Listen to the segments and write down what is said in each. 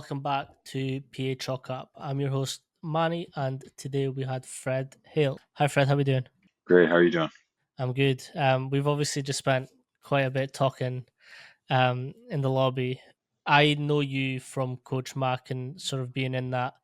welcome back to PA Chalk Up. I'm your host, Manny, and today we had Fred Hale. Hi, Fred, how we doing? Great. How are you doing? I'm good. We've obviously just spent quite a bit talking in the lobby. I know you from Coach Mac and sort of being in that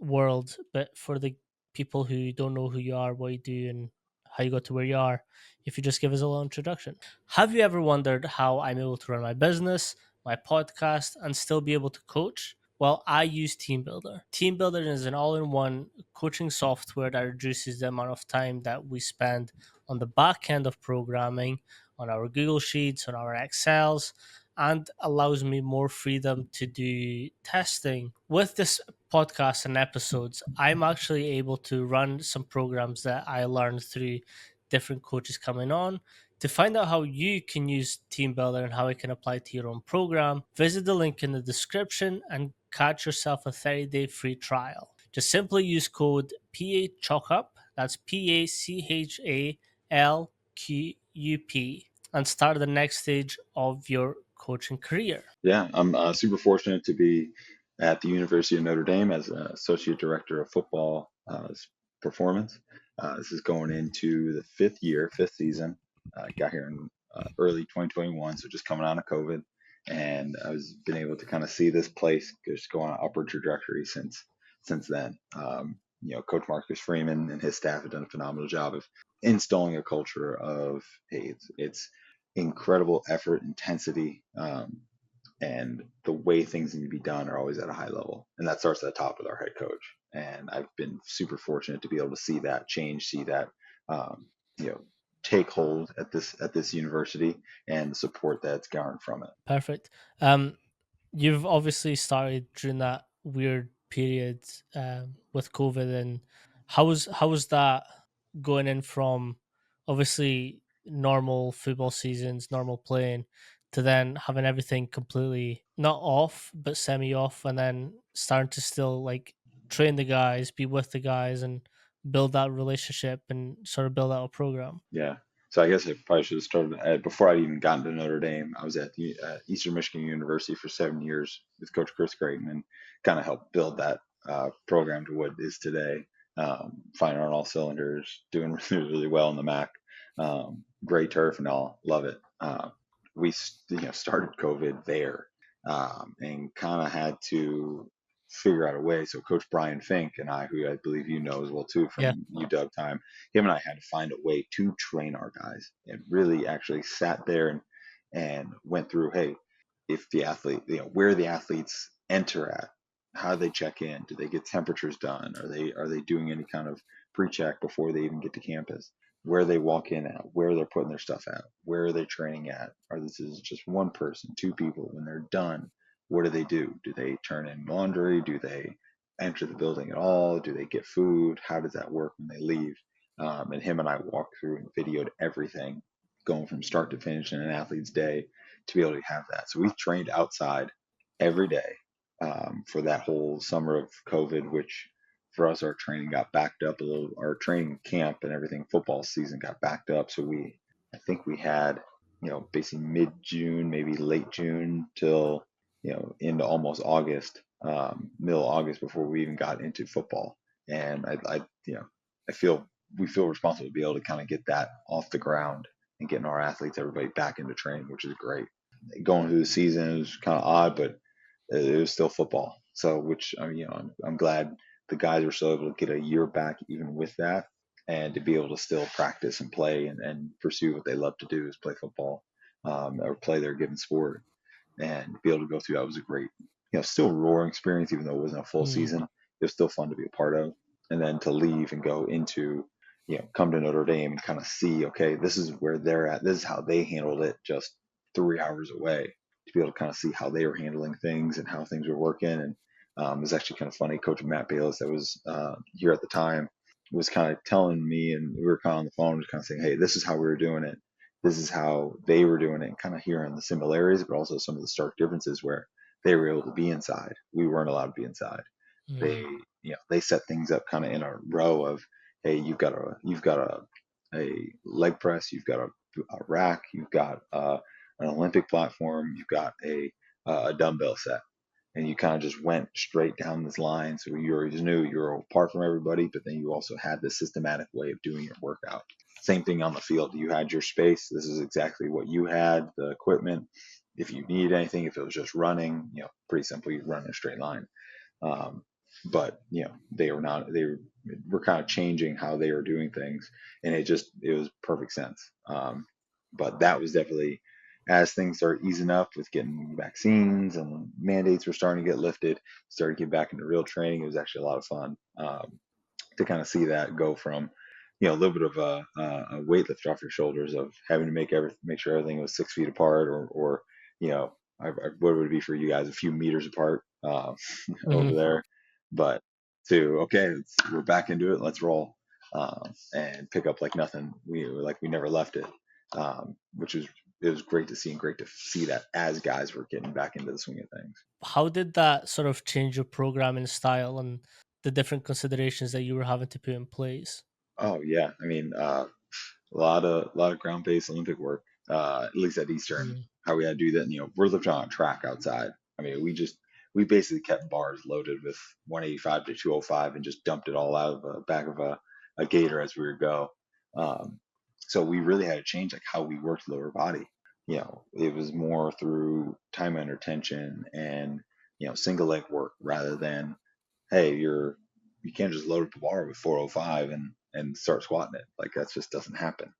world, but for the people who don't know who you are, what you do, and how you got to where you are, if you just give us a little introduction. Have you ever wondered how I'm able to run my business, my podcast, and still be able to coach? Well, I use TeamBuilder. TeamBuilder is an all in one coaching software that reduces the amount of time that we spend on the back end of programming, on our Google Sheets, on our Excels, and allows me more freedom to do testing. With this podcast and episodes, I'm actually able to run some programs that I learned through different coaches coming on. To find out how you can use TeamBuilder and how it can apply to your own program, visit the link in the description and catch yourself a 30-day free trial. Just simply use code PACHALKUP, that's PACHALQUP, and start the next stage of your coaching career. Yeah, I'm super fortunate to be at the University of Notre Dame as Associate Director of Football Performance. This is going into the fifth season. Got here in early 2021, so just coming out of COVID. And I was been able to kind of see this place just go on an upward trajectory since then. Coach Marcus Freeman and his staff have done a phenomenal job of installing a culture of, hey, it's incredible effort, intensity, and the way things need to be done are always at a high level. And that starts at the top with our head coach. And I've been super fortunate to be able to see that change, see that um, you know take hold at this university and the support that's garnered from it. Perfect. You've obviously started during that weird period with COVID, and how was that going in from obviously normal football seasons, normal playing, to then having everything completely not off but semi off, and then starting to still like train the guys, be with the guys, and build that relationship and sort of build out a program. Yeah. So I guess I probably should have started before I'd even gotten to Notre Dame. I was at the Eastern Michigan University for 7 years with Coach Chris Creighton and kind of helped build that program to what it is today. Firing on all cylinders, doing really, really well in the MAC. Great turf and all, love it. We started COVID there and kind of had to figure out a way. So Coach Brian Fink and I, who I believe you know as well too Yeah. from UW time, him and I had to find a way to train our guys and really actually sat there and went through, hey, if the athlete, where the athletes enter at, how do they check in? Do they get temperatures done? Are they doing any kind of pre-check before they even get to campus? Where they walk in at, where they're putting their stuff at, where are they training at? Or this is just one person, two people. When they're done, what do? Do they turn in laundry? Do they enter the building at all? Do they get food? How does that work when they leave? And him and I walked through and videoed everything going from start to finish in an athlete's day to be able to have that. So we trained outside every day for that whole summer of COVID, which for us, our training got backed up a little. Our training camp and everything, football season got backed up. So I think we had, basically mid June, maybe late June till, into almost August, middle August before we even got into football. And I feel we feel responsible to be able to kind of get that off the ground and getting our athletes, everybody back into training, which is great. Going through the season was kind of odd, but it was still football. So, which I'm glad the guys were still able to get a year back even with that, and to be able to still practice and play and pursue what they love to do is play football or play their given sport, and be able to go through that was a great, still roaring experience even though it wasn't a full Mm. season. It was still fun to be a part of, and then to leave and go into, come to Notre Dame and kind of see, okay, this is where they're at. This is how they handled it just 3 hours away, to be able to kind of see how they were handling things and how things were working. And it was actually kind of funny. Coach Matt Bayless, that was here at the time, was kind of telling me, and we were kind of on the phone, just kind of saying, hey, this is how we were doing it. This is how they were doing it, and kind of hearing the similarities, but also some of the stark differences where they were able to be inside. We weren't allowed to be inside. They, Mm. they set things up kind of in a row of, hey, you've got a leg press, you've got a rack, you've got an Olympic platform, you've got a dumbbell set. and you kind of just went straight down this line. So you always knew you were apart from everybody, but then you also had this systematic way of doing your workout. Same thing on the field. You had your space. This is exactly what you had, the equipment. If you need anything, if it was just running, pretty simple, you run in a straight line. Um, but they were not. They were kind of changing how they were doing things, and it was perfect sense. But that was definitely as things started easing up with getting vaccines and mandates were starting to get lifted, started to get back into real training. It was actually a lot of fun to kind of see that go from a little bit of a weight lift off your shoulders of having to make sure everything was 6 feet apart or what would it be for you guys, a few meters apart over Hmm. there, but to okay, we're back into it, let's roll, and pick up like nothing. We were like we never left it, which was it was great to see and great to see that as guys were getting back into the swing of things. How did that sort of change your programming style and the different considerations that you were having to put in place? Oh yeah, I mean, a lot of ground based Olympic work, at least at Eastern. Mm. How we had to do that, and, we're lifting on a track outside. I mean, we basically kept bars loaded with 185 to 205 and just dumped it all out of the back of a gator as we would go. Um, so we really had to change like how we worked lower body. It was more through time under tension and single leg work rather than hey, you can't just load up a bar with 405 and start squatting it. Like that just doesn't happen.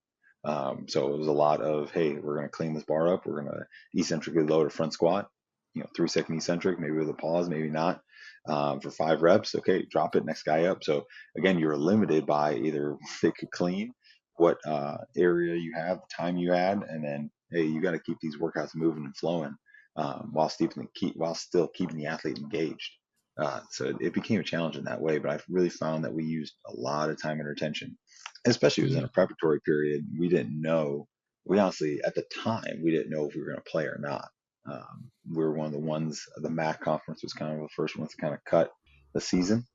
So it was a lot of hey, we're going to clean this bar up. We're going to eccentrically load a front squat. 3 second eccentric, maybe with a pause, maybe not. For 5 reps, okay, drop it. Next guy up. So again, you're limited by either they could clean what area you have, the time you had, and then hey, you got to keep these workouts moving and flowing while still keeping the athlete engaged. So it became a challenge in that way, but I've really found that we used a lot of time and attention, especially it was in Mm. a preparatory period. We didn't know, we honestly, at the time, we didn't know if we were going to play or not. We were one of the ones, the MAC conference was kind of the first ones to kind of cut the season.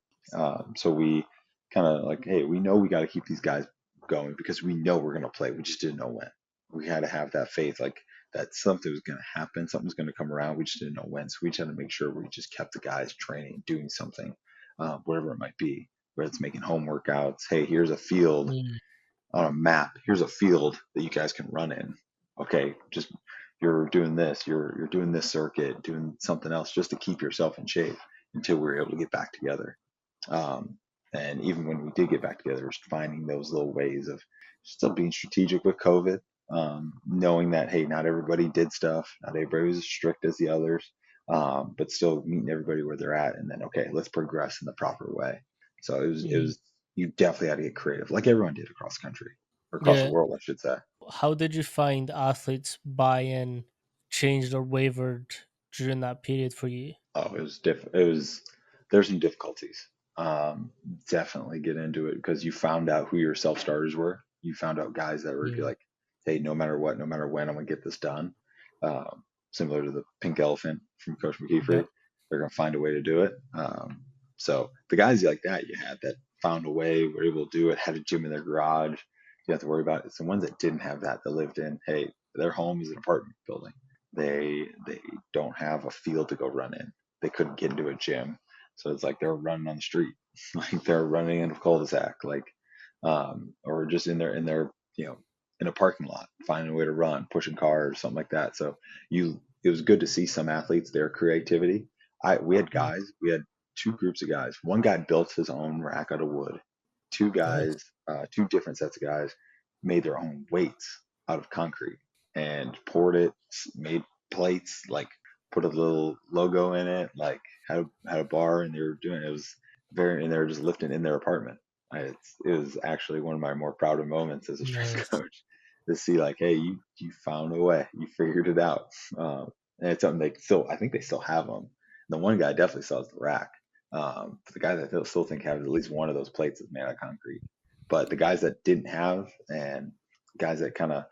So we kind of like, hey, we know we got to keep these guys going because we know we're going to play. We just didn't know when. We had to have that faith, like that something was going to happen, something was going to come around. We just didn't know when. So we just had to make sure we just kept the guys training, doing something, whatever it might be, whether it's making home workouts. Hey, here's a field Mm. on a map. Here's a field that you guys can run in. Okay, just you're doing this, you're doing this circuit, doing something else just to keep yourself in shape until we were able to get back together. Um, and even when we did get back together, was finding those little ways of still being strategic with COVID, knowing that hey, not everybody did stuff, not everybody was as strict as the others, but still meeting everybody where they're at, and then okay, let's progress in the proper way. So it Mm. was you definitely had to get creative, like everyone did across the country or across the Yeah. world, I should say. How did you find athletes buy-in changed or wavered during that period for you? Oh, it was It was there's some difficulties. Definitely get into it because you found out who your self starters were. You found out guys that were Mm. like, hey, no matter what, no matter when, I'm gonna get this done. Similar to the pink elephant from Coach McKeefery, Yep. they're gonna find a way to do it. So the guys like that you had that found a way, were able to do it, had a gym in their garage. You have to worry about it. It's the ones that didn't have that lived in. Hey, their home is an apartment building. They don't have a field to go run in. They couldn't get into a gym, so it's like they're running on the street, like they're running in a cul-de-sac, like or just in their in a parking lot, finding a way to run, pushing cars, something like that. So it was good to see some athletes, their creativity. Mm. We had two groups of guys. One guy built his own rack out of wood. Two Nice. guys, two different sets of guys, made their own weights out of concrete and poured it, made plates, like put a little logo in it, like had a bar, and they were doing it. It was very, and they were just lifting in their apartment. It was actually one of my more prouder moments as a strength Nice. coach to see like, hey, you found a way, you figured it out, and it's something they still, I think they still have them. The one guy definitely still has the rack. The guys I still think have at least one of those plates is made out of concrete. But the guys that didn't have, and guys that kind of,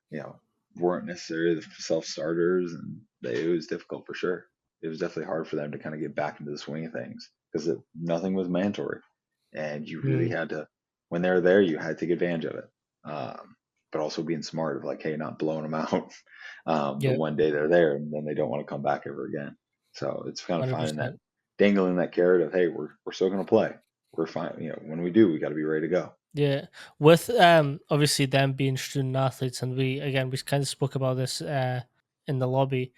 you know, weren't necessarily the self starters, and it was difficult for sure. It was definitely hard for them to kind of get back into the swing of things because nothing was mandatory, and you really Mm. had to, when they were there, you had to take advantage of it. But also being smart of like, hey, not blowing them out the Yep. one day they're there and then they don't want to come back ever again. So it's kind of finding that 100%. dangling that carrot of, hey, we're still going to play. We're fine. When we do, we got to be ready to go. Yeah, with obviously them being student athletes, and we kind of spoke about this in the lobby.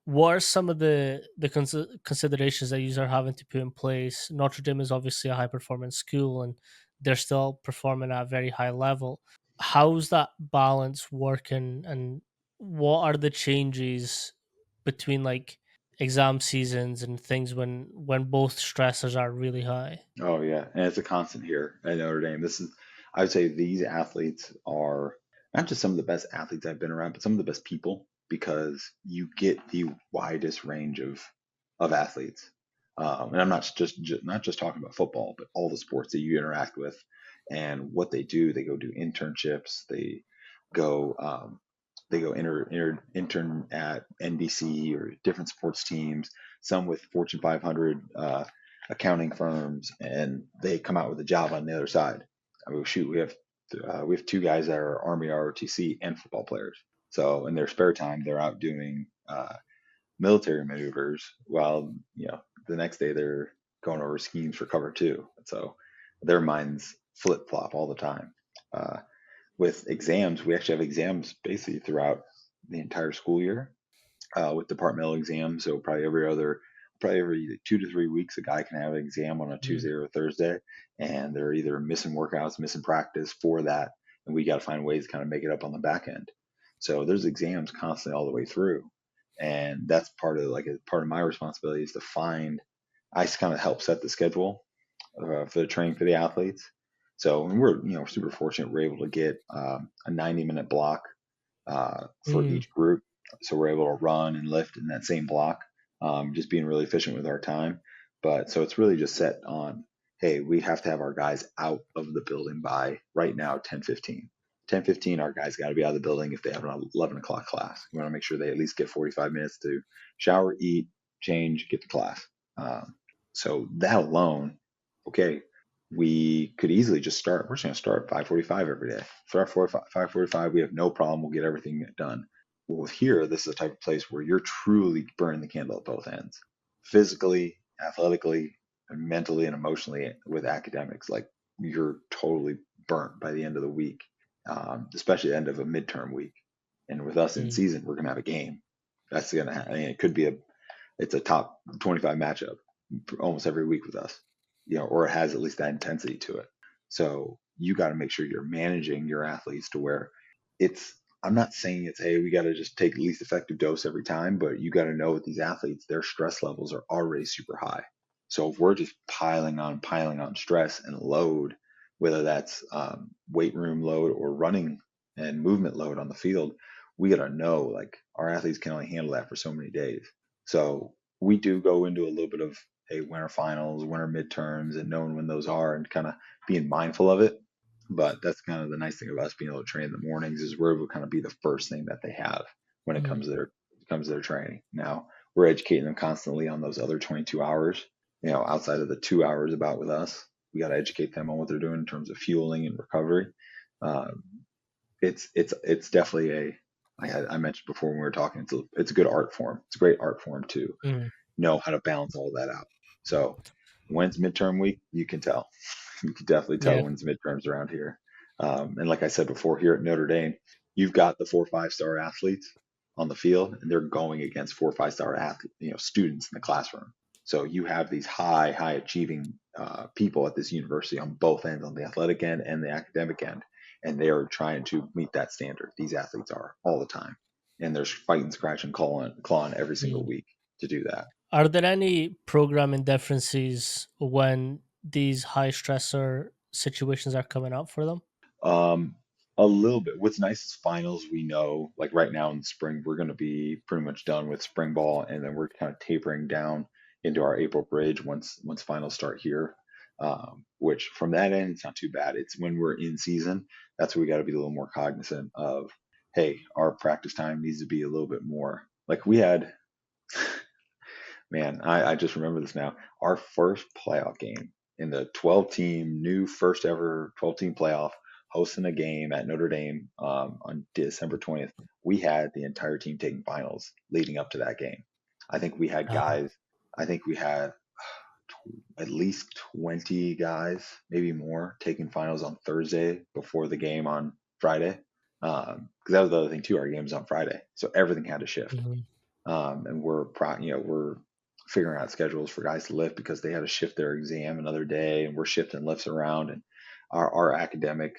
What are some of the considerations that you are having to put in place? Notre Dame is obviously a high performance school, and they're still performing at a very high level. How's that balance working, and what are the changes between like exam seasons and things when both stressors are really high? Oh yeah, and it's a constant here at Notre Dame. I would say these athletes are not just some of the best athletes I've been around, but some of the best people because you get the widest range of athletes. And I'm not just talking about football, but all the sports that you interact with and what they do. They go do internships. Go um, they go intern at NBC or different sports teams. Some with Fortune 500 accounting firms, and they come out with a job on the other side. I mean, shoot, we have two guys that are Army ROTC and football players. So in their spare time, they're out doing military maneuvers, while the next day they're going over schemes for cover two. So their minds flip flop all the time. Uh, with exams, we actually have exams basically throughout the entire school year with departmental exams. So probably every 2 to 3 weeks, a guy can have an exam on a Mm, Tuesday or a Thursday, and they're either missing workouts, missing practice for that, and we got to find ways to kind of make it up on the back end. So there's exams constantly all the way through, and that's part of my responsibility is to find. I just kind of help set the schedule for the training for the athletes. So and we're super fortunate we're able to get a 90-minute block for mm, each group. So we're able to run and lift in that same block, just being really efficient with our time. But so it's really just set on, hey, we have to have our guys out of the building by right now 10:15. 10:15, our guys got to be out of the building if they have an 11 o'clock class. We want to make sure they at least get 45 minutes to shower, eat, change, get to class. So that alone, okay, we could easily just start. We're just going to start at 5:45 every day. Start 5:45. We have no problem. We'll get everything done. Well, with here, this is the type of place where you're truly burning the candle at both ends, physically, athletically, and mentally and emotionally with academics. Like you're totally burnt by the end of the week, especially the end of a midterm week. And with us in mm, season, we're going to have a game. That's going to happen. I mean, it's a top 25 matchup almost every week with us, or it has at least that intensity to it. So you got to make sure you're managing your athletes to where it's, I'm not saying it's, hey, we got to just take the least effective dose every time, but you got to know with these athletes, their stress levels are already super high. So if we're just piling on stress and load, whether that's weight room load or running and movement load on the field, we got to know like our athletes can only handle that for so many days. So we do go into a little bit of winter finals, winter midterms, and knowing when those are, and kind of being mindful of it. But that's kind of the nice thing about us being able to train in the mornings is we're able to kind of be the first thing that they have when it mm. comes to their training. Now we're educating them constantly on those other 22 hours. Outside of the 2 hours about with us, we got to educate them on what they're doing in terms of fueling and recovery. Um, it's definitely like I mentioned before when we were talking. It's a good art form. It's a great art form to Mm. know how to balance all that out. So when it's midterm week, you can tell. You can definitely tell Yeah. when it's midterms around here. And like I said before, here at Notre Dame, you've got the 4 or 5 star athletes on the field, and they're going against 4 or 5 star students in the classroom. So you have these high achieving people at this university on both ends, on the athletic end and the academic end, and they are trying to meet that standard. These athletes are all the time, and they're fighting, scratching, clawing every single Mm. week to do that. Are there any programming differences when these high stressor situations are coming up for them? Um, a little bit. What's nice is finals. We know, like right now in spring, we're going to be pretty much done with spring ball, and then we're kind of tapering down into our April bridge once finals start here. Which from that end, it's not too bad. It's when we're in season that's where we got to be a little more cognizant of. Hey, our practice time needs to be a little bit more. Like we had, man, I just remember this now. Our first playoff game in the 12 team, new first ever 12-team playoff, hosting a game at Notre Dame on December 20th. We had the entire team taking finals leading up to that game. I think we had Uh, guys. I think we had at least 20 guys, maybe more, taking finals on Thursday before the game on Friday. Because that was the other thing too. Our game's on Friday, so everything had to shift. mhm, And we're figuring out schedules for guys to lift because they had to shift their exam another day, and we're shifting lifts around. And our academic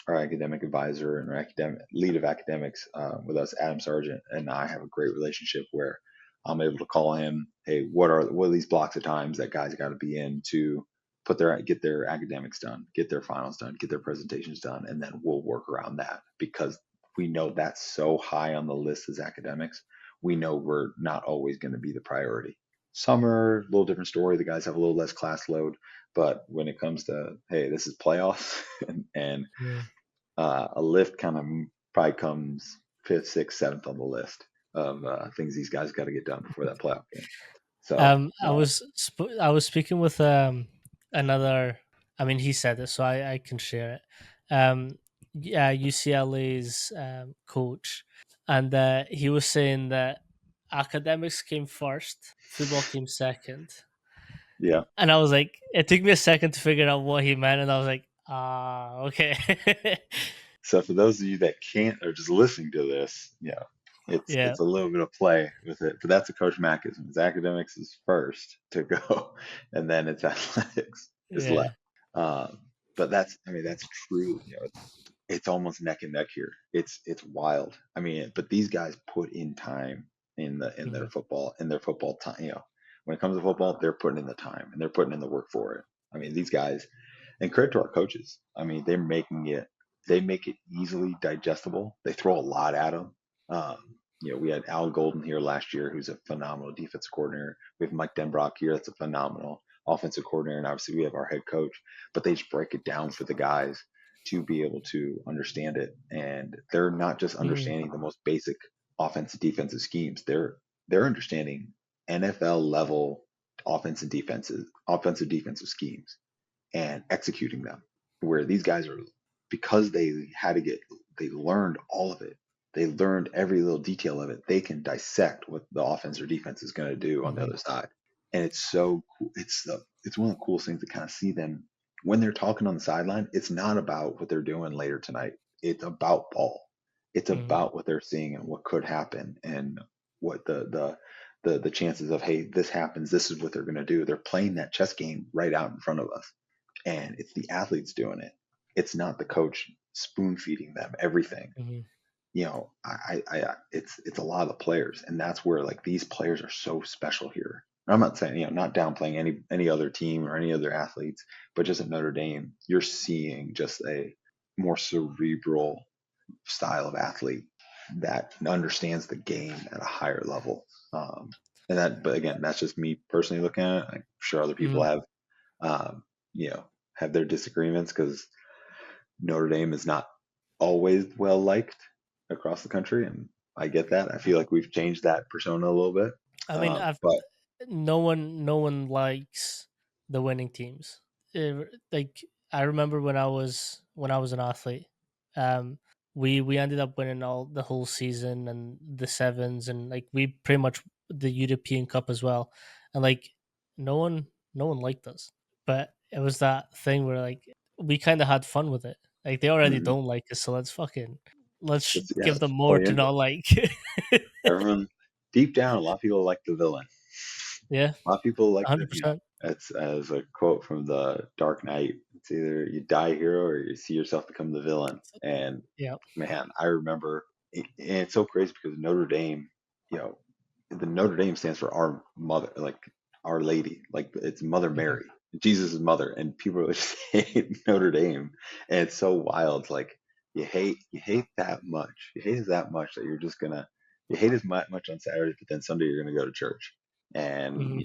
advisor and our academic lead of academics with us, Adam Sargent, and I have a great relationship where I'm able to call him, hey, what are these blocks of times that guys got to be in to get their academics done, get their finals done, get their presentations done, and then we'll work around that because we know that's so high on the list as academics. We know we're not always going to be the priority. Summer, a little different story. The guys have a little less class load, but when it comes to, hey, this is playoffs, and mhm. a lift kind of probably comes fifth, sixth, seventh on the list of things these guys got to get done before that playoff game. So, I was speaking with another. I mean, he said it, so I can share it. Yeah, UCLA's coach, and he was saying that academics came first, football came second, yeah. and I was like, it took me a second to figure out what he meant, and I was like, ah, okay, So for those of you that can't or just listening to this, yeah, it's a little bit of play with it, but that's a Coach Mackism. It's academics is first to go, and then it's athletics is yeah, left. But that's true. It's almost neck and neck here. It's wild. I mean, but these guys put in time in hmm their football time. When it comes to football, they're putting in the time and they're putting in the work for it. I mean, these guys, and credit to our coaches. I mean, they make it easily digestible. They throw a lot at them. We had Al Golden here last year, who's a phenomenal defensive coordinator. We have Mike Denbrock here, that's a phenomenal offensive coordinator, and obviously we have our head coach. But they just break it down for the guys to be able to understand it, and they're not just hmm understanding the most basic offensive defensive schemes. They're understanding NFL level offensive defensive schemes and executing them. Where these guys are, because they learned all of it. They learned every little detail of it. They can dissect what the offense or defense is going to do on the hmm other side, and it's so cool. It's one of the coolest things to kind of see them when they're talking on the sideline. It's not about what they're doing later tonight. It's about ball. It's hmm about what they're seeing and what could happen and what the chances of, hey, this happens, this is what they're going to do. They're playing that chess game right out in front of us, and it's the athletes doing it. It's not the coach spoon feeding them everything. hmm It's a lot of the players, and that's where like these players are so special here. I'm not saying, not downplaying any other team or any other athletes, but just at Notre Dame, you're seeing just a more cerebral style of athlete that understands the game at a higher level. But again, that's just me personally looking at it. I'm sure other people hmm um, have their disagreements because Notre Dame is not always well liked across the country, and I get that. I feel like we've changed that persona a little bit. I mean, I've But no one likes the winning teams. Like I remember when I was an athlete, um, we ended up winning all the whole season and the sevens and like we pretty much the European Cup as well, and like no one no one liked us, but it was that thing where like we kind of had fun with it. Like they already mm, don't like us, so let's give them let's more play to into not it. like. Everyone deep down, a lot of people like the villain. Yeah, A lot of people like the, 100%. it's as a quote from the Dark Knight. It's either you die a hero or you see yourself become the villain. And Yeah. man, I remember, and it's so crazy because Notre Dame, you know, the Notre Dame stands for our mother, like Our Lady, like it's Mother Mhm, Mary, Jesus' mother, and people just hate Notre Dame, and it's so wild. Like you hate that much, you hate it that much that you're just gonna, you hate as much on Saturday, but then Sunday you're gonna go to church and mhm,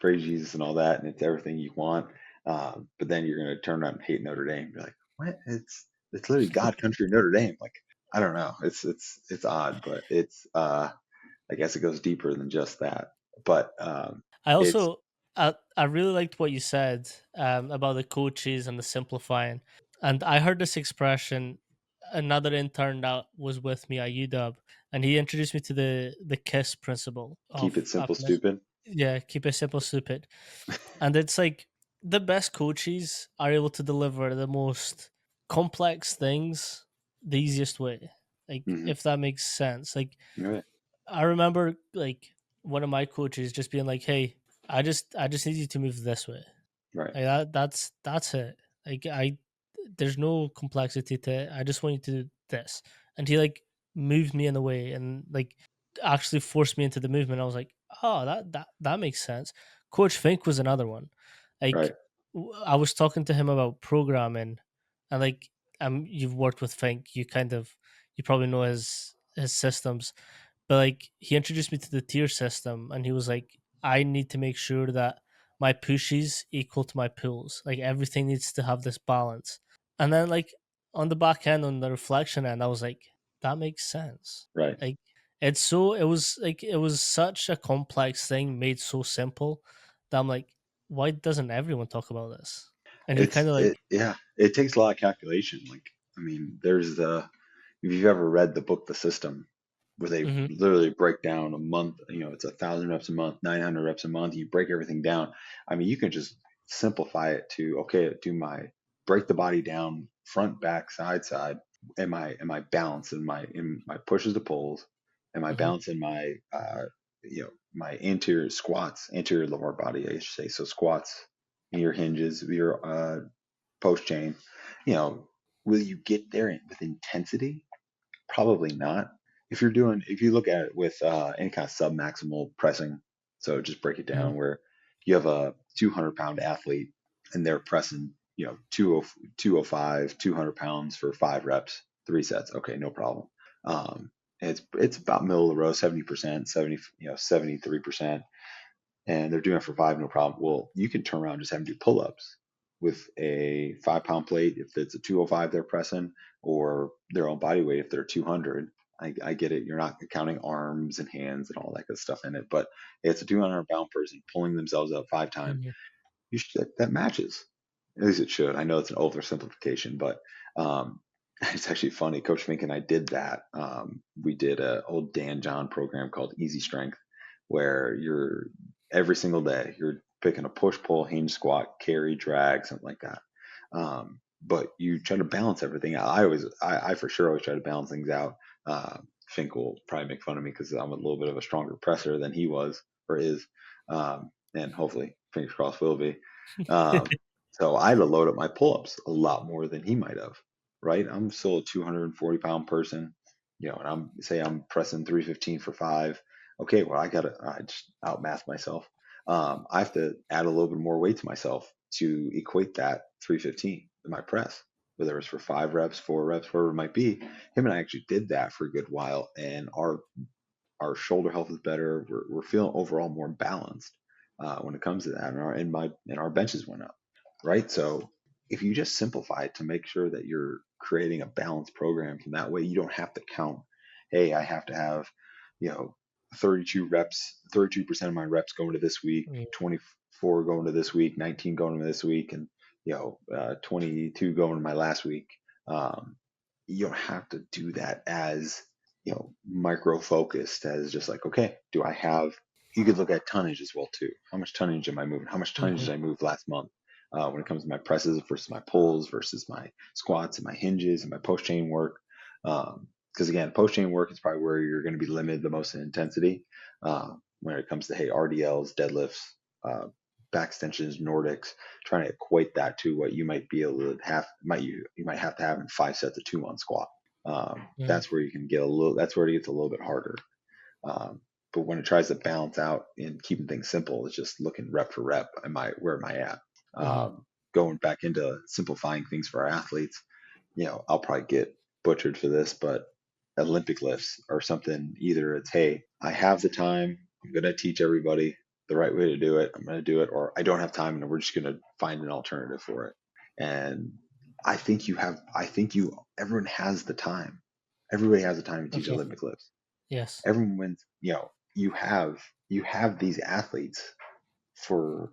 praise Jesus and all that, and it's everything you want. But then you're gonna turn around and hate Notre Dame. You're like, what? It's literally God country Notre Dame. Like I don't know. It's odd, but I guess it goes deeper than just that. But I it's also I really liked what you said about the coaches and the simplifying. And I heard this expression. another intern that was with me at UW, and he introduced me to the KISS principle Keep it of simple, stupid. yeah, keep it simple, stupid. And it's like the best coaches are able to deliver the most complex things the easiest way. Like Hmm. if that makes sense. Like Right, I remember like one of my coaches just being like, "Hey, I just need you to move this way." right, Like that's it. Like there's no complexity to it. I just want you to do this. And he like moved me in a way and like actually forced me into the movement. I was like, oh, that makes sense. Coach Fink was another one. right. Like I was talking to him about programming, and like you've worked with Fink, you probably know his systems, but like he introduced me to the tier system, and he was like, I need to make sure that my pushes equal to my pulls. Like everything needs to have this balance. And then like on the back end, on the reflection end, I was like, that makes sense. Right. Like it was such a complex thing made so simple that I'm like, why doesn't everyone talk about this? And you're kind of like, Yeah, it takes a lot of calculation. Like, I mean, there's the if you've ever read the book The System, where they mm-hmm, literally break down a month, it's 1,000 reps a month, 900 reps a month, you break everything down. I mean, you can just simplify it to, okay, break the body down front, back, side. Am I balanced in my pushes to pulls? Am I mm-hmm, balanced in my anterior squats, anterior lower body, I should say. So squats, your hinges, your post chain, you know, will you get there with intensity? Probably not. If you look at it with any kind of sub-maximal pressing, so just break it mm-hmm, down where you have a 200-pound athlete and they're pressing, 205, 200 pounds for 5 reps, 3 sets. Okay, no problem. Um, it's about middle of the row, 70%, 73%, and they're doing it for five, no problem. Well, you can turn around and just have them do pull-ups with a 5 pound plate if it's a 205 they're pressing, or their own body weight if they're 200. I get it. You're not counting arms and hands and all that good stuff in it, but it's a 200-pound person pulling themselves up 5 times. mm-hmm, That matches. At least it should. I know it's an oversimplification, but um, it's actually funny. Coach Fink and I did that. We did a old Dan John program called Easy Strength, where you're every single day you're picking a push, pull, hinge, squat, carry, drag, something like that. But you try to balance everything out. I for sure always try to balance things out. Fink will probably make fun of me because I'm a little bit of a stronger presser than he was or is, and hopefully, fingers crossed, will be. So I had to load up my pull-ups a lot more than he might have. Right? I'm still a 240-pound person, and I'm pressing 315 for five. Okay, well I just outmath myself. I have to add a little bit more weight to myself to equate that 315 in my press, whether it's for 5 reps, 4 reps, whatever it might be. Him and I actually did that for a good while, and our shoulder health is better. We're feeling overall more balanced when it comes to that, and our benches went up, right? So if you just simplify it to make sure that you're creating a balanced program, from that way you don't have to count. Hey, I have to have, you know, 32 reps, 32% of my reps going to this week, 24 going to this week, 19 going to this week, and 22 going to my last week. Um, you don't have to do that as micro focused as just like, okay, do I have, you could look at tonnage as well too. How much tonnage am I moving? How much tonnage mm-hmm, did I move last month? When it comes to my presses versus my pulls versus my squats and my hinges and my post chain work. Because again, post chain work is probably where you're going to be limited the most in intensity. When it comes to, hey, RDLs, deadlifts, back extensions, Nordics, trying to equate that to what you might be able to have, you might have to have in 5 sets of 2 on squat. That's where you can get a little. That's where it gets a little bit harder. But when it tries to balance out and keeping things simple, it's just looking rep for rep. Where am I at? mm-hmm, Going back into simplifying things for our athletes. I'll probably get butchered for this, but Olympic lifts or something. Either it's, hey, I have the time. I'm going to teach everybody the right way to do it. I'm going to do it, or I don't have time, and we're just going to find an alternative for it. And everyone has the time. Everybody has the time to teach okay, Olympic lifts. yes, Everyone, you have these athletes for,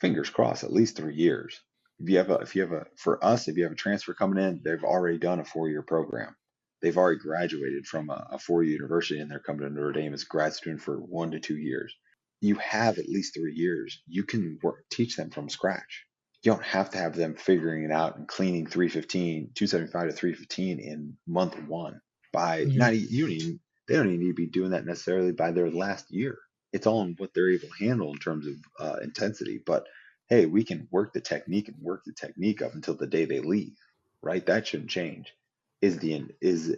fingers crossed, at least 3 years. For us, if you have a transfer coming in, they've already done a 4-year program. They've already graduated from a 4-year university and they're coming to Notre Dame as grad student for 1 to 2 years. You have at least 3 years. You can teach them from scratch. You don't have to have them figuring it out and cleaning 275 to 315 in month one. By Mhm. not e- you don't even They don't even need to be doing that necessarily by their last year. It's all in what they're able to handle in terms of intensity. But hey, we can work the technique up until the day they leave, right? That shouldn't change. Is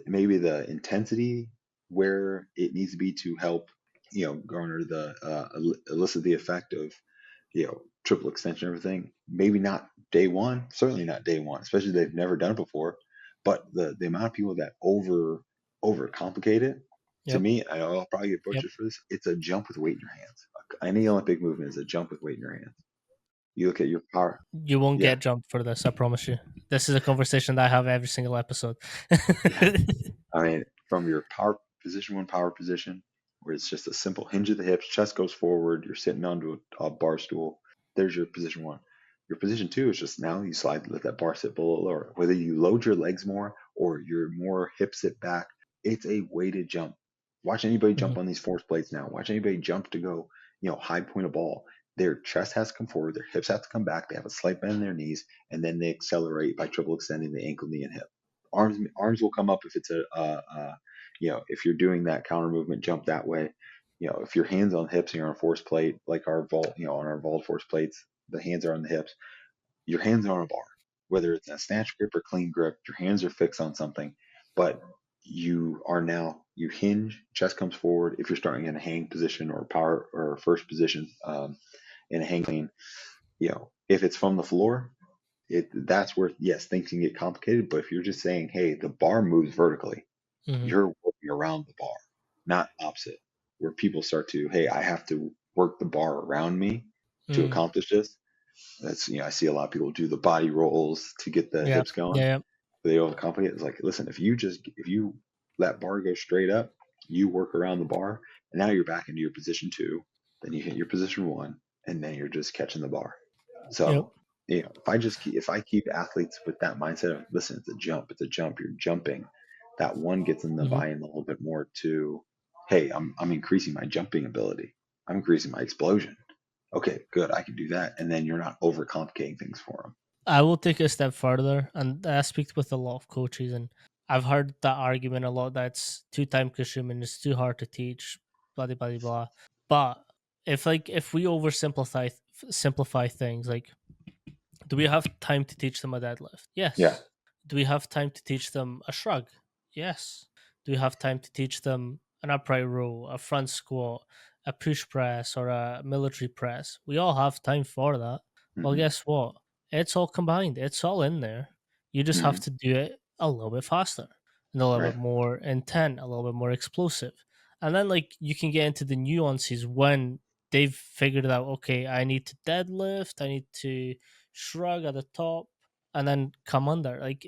maybe the intensity where it needs to be to help, garner the elicit the effect of, triple extension and everything. Maybe not day one, certainly not day one, especially if they've never done it before. But the amount of people that overcomplicate it, to Yep. me, I know I'll probably get Yep. butchered for this. It's a jump with weight in your hands. Any Olympic movement is a jump with weight in your hands. You look at your power. You won't Yeah, get jumped for this, I promise you. This is a conversation that I have every single episode. yeah. I mean, from your power position, where it's just a simple hinge of the hips, chest goes forward, you're sitting onto a bar stool. There's your position one. Your position two is just now you slide, let that bar sit below lower. Whether you load your legs more or you're more hip sit back, it's a weighted jump. Watch anybody Mhm. jump on these force plates now. Watch anybody jump to go, high point a ball. Their chest has to come forward, their hips have to come back, they have a slight bend in their knees, and then they accelerate by triple extending the ankle, knee, and hip. Arms will come up if it's if you're doing that counter movement jump that way. If your hands on hips and you're on a force plate like our vault, on our vault force plates, the hands are on the hips. Your hands are on a bar, whether it's a snatch grip or clean grip. Your hands are fixed on something, but you hinge, chest comes forward. If you're starting in a hang position or power or first position in a hang clean, if it's from the floor, that's where, yes, things can get complicated. But if you're just saying, hey, the bar moves vertically, Mhm. you're working around the bar, not opposite. Where people start to, hey, I have to work the bar around me to Mm. accomplish this. I see a lot of people do the body rolls to get the Yeah. hips going. Yeah. They overcomplicate it. It's like, listen, if you let bar go straight up, you work around the bar, and now you're back into your position two. Then you hit your position one, and then you're just catching the bar. Yep. So, if I keep athletes with that mindset of, listen, it's a jump, you're jumping, that one gets them to Mhm. buy in a little bit more to, hey, I'm increasing my jumping ability, I'm increasing my explosion. Okay, good, I can do that, and then you're not overcomplicating things for them. I will take a step further, and I speak with a lot of coaches, and I've heard that argument a lot. That's too time consuming. It's too hard to teach. Blah blah blah blah. But if we simplify things, like, do we have time to teach them a deadlift? Yeah. Yes. Do we have time to teach them a shrug? Yes. Do we have time to teach them an upright row, a front squat, a push press, or a military press? We all have time for that. Well, Hmm. guess what? It's all combined. It's all in there. You just have Hmm. to do it a little bit faster and a little bit Right. more intent, a little bit more explosive. And then, like, you can get into the nuances when they've figured out, okay, I need to deadlift, I need to shrug at the top, and then come under. Like,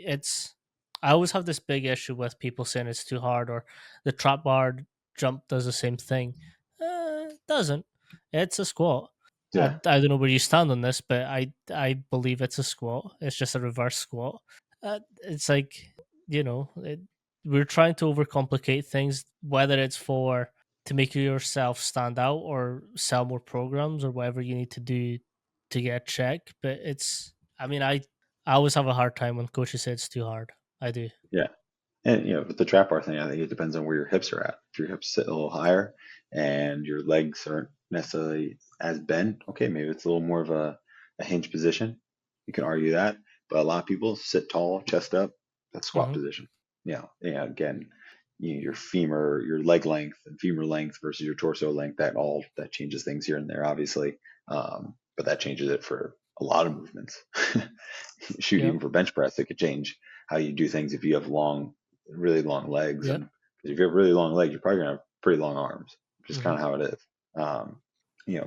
I always have this big issue with people saying it's too hard, or the trap bar jump does the same thing. It doesn't. It's a squat. Yeah. I don't know where you stand on this, but I believe it's a squat. It's just a reverse squat. It's like, we're trying to overcomplicate things, whether it's for to make yourself stand out or sell more programs or whatever you need to do to get a check. But I always have a hard time when coaches say it's too hard. I do. Yeah. And with the trap bar thing, I think it depends on where your hips are at. If your hips sit a little higher and your legs aren't necessarily as bent, okay, maybe it's a little more of a hinge position. You can argue that, but a lot of people sit tall, chest up, that's squat Hmm. position. Yeah. Again, your femur, your leg length and femur length versus your torso length, that changes things here and there, obviously. But that changes it for a lot of movements. Shoot, Yep. even for bench press, it could change how you do things if you have really long legs. Yep. And if you have really long legs, you're probably gonna have pretty long arms, which is Hmm. kind of how it is.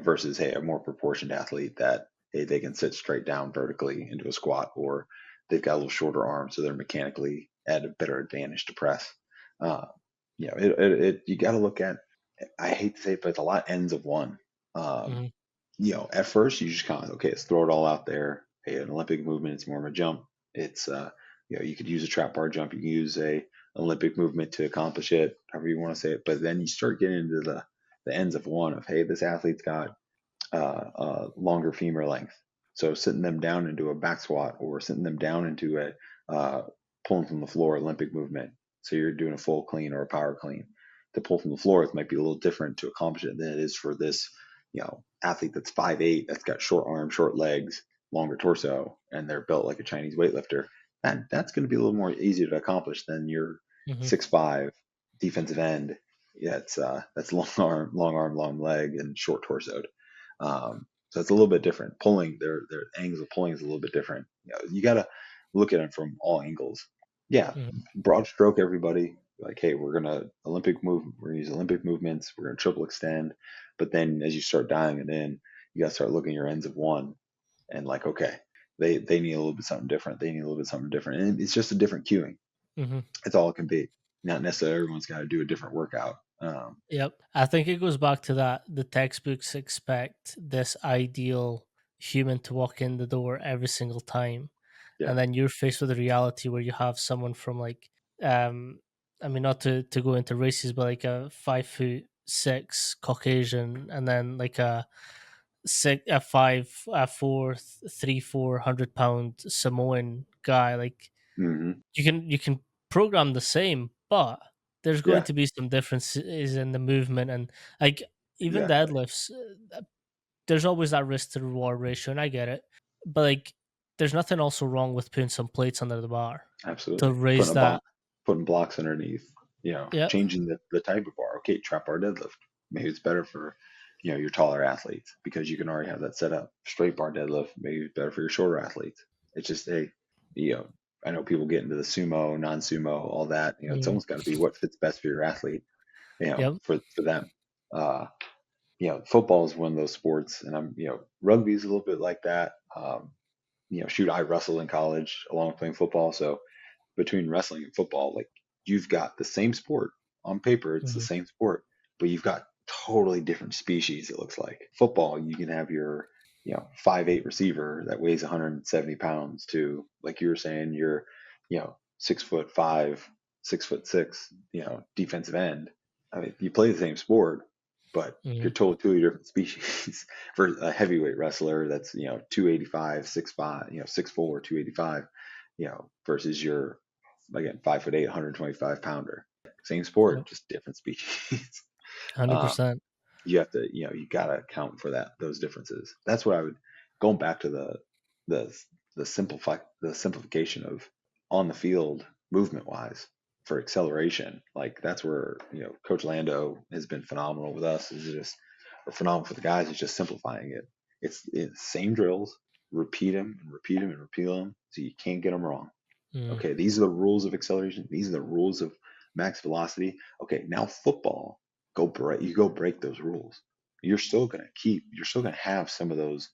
Versus, hey, a more proportioned athlete that, hey, they can sit straight down vertically into a squat, or they've got a little shorter arms, so they're mechanically at a better advantage to press. Uh, you got to look at. I hate to say it, but it's a lot ends of one. Um, Hmm. at first you just kind of, okay, let's throw it all out there. Hey, an Olympic movement, it's more of a jump. It's you could use a trap bar jump. You can use a Olympic movement to accomplish it, however you want to say it. But then you start getting into the ends of one of, hey, this athlete's got longer femur length. So sitting them down into a back squat or sitting them down into a pulling from the floor Olympic movement. So you're doing a full clean or a power clean. To pull from the floor, it might be a little different to accomplish it than it is for this, athlete that's 5'8", that's got short arms, short legs, longer torso, and they're built like a Chinese weightlifter. That's going to be a little more easy to accomplish than your Hmm. 6'5" defensive end. Yeah, that's long arm, long leg, and short torsoed. So it's a little bit different. Pulling their angles of pulling is a little bit different. You got to look at it from all angles. Yeah, Hmm. broad stroke everybody. Like, hey, we're gonna use Olympic movements. We're gonna triple extend. But then as you start dialing it in, you got to start looking at your ends of one and like, okay, they need a little bit something different. They need a little bit something different, and it's just a different cueing. Hmm. It's all it can be. Not necessarily everyone's got to do a different workout. Yep. I think it goes back to that the textbooks expect this ideal human to walk in the door every single time. Yeah. And then you're faced with a reality where you have someone from like um I mean not to go into races, but like a 5'6" Caucasian and then like a 3 4 100 pound Samoan guy. Like Hmm. you can program the same, but there's going Yeah. to be some differences in the movement and like even Exactly. deadlifts. There's always that risk to reward ratio, and I get it, but like there's nothing also wrong with putting some plates under the bar to Absolutely. raise that. Putting blocks underneath, Yeah. changing the type of bar. Okay, trap bar deadlift. Maybe it's better for, your taller athletes because you can already have that set up. Straight bar deadlift, maybe it's better for your shorter athletes. It's just you know, I know people get into the sumo, non-sumo, all that. It's Mhm. almost got to be what fits best for your athlete, Yep. for them. Uh, Football is one of those sports, and rugby is a little bit like that. Shoot, I wrestled in college along with playing football, so between wrestling and football, like you've got the same sport on paper, it's the Mhm. same sport, but you've got totally different species. It looks like football, you can have your 5'8" receiver that weighs 170 pounds to, like you were saying, your 6'5", 6'6", defensive end. I mean, you play the same sport, but you're Mhm. totally different species. For a heavyweight wrestler, that's 285, 6'5", 6'4", 285, versus your, again, 5'8", 125 pounder. Same sport, Yep. just different species. Hundred um, percent. you have to, you gotta account for those differences. That's what I would, going back to the the simplification of on the field movement wise for acceleration. Like that's where Coach Lando has been phenomenal with us. Is just or phenomenal for the guys. Is just simplifying it. It's same drills, repeat them and repeat them and repeat them, so you can't get them wrong. Mhm. Okay, these are the rules of acceleration. These are the rules of max velocity. Okay, now football, go break those rules. You're still gonna have some of those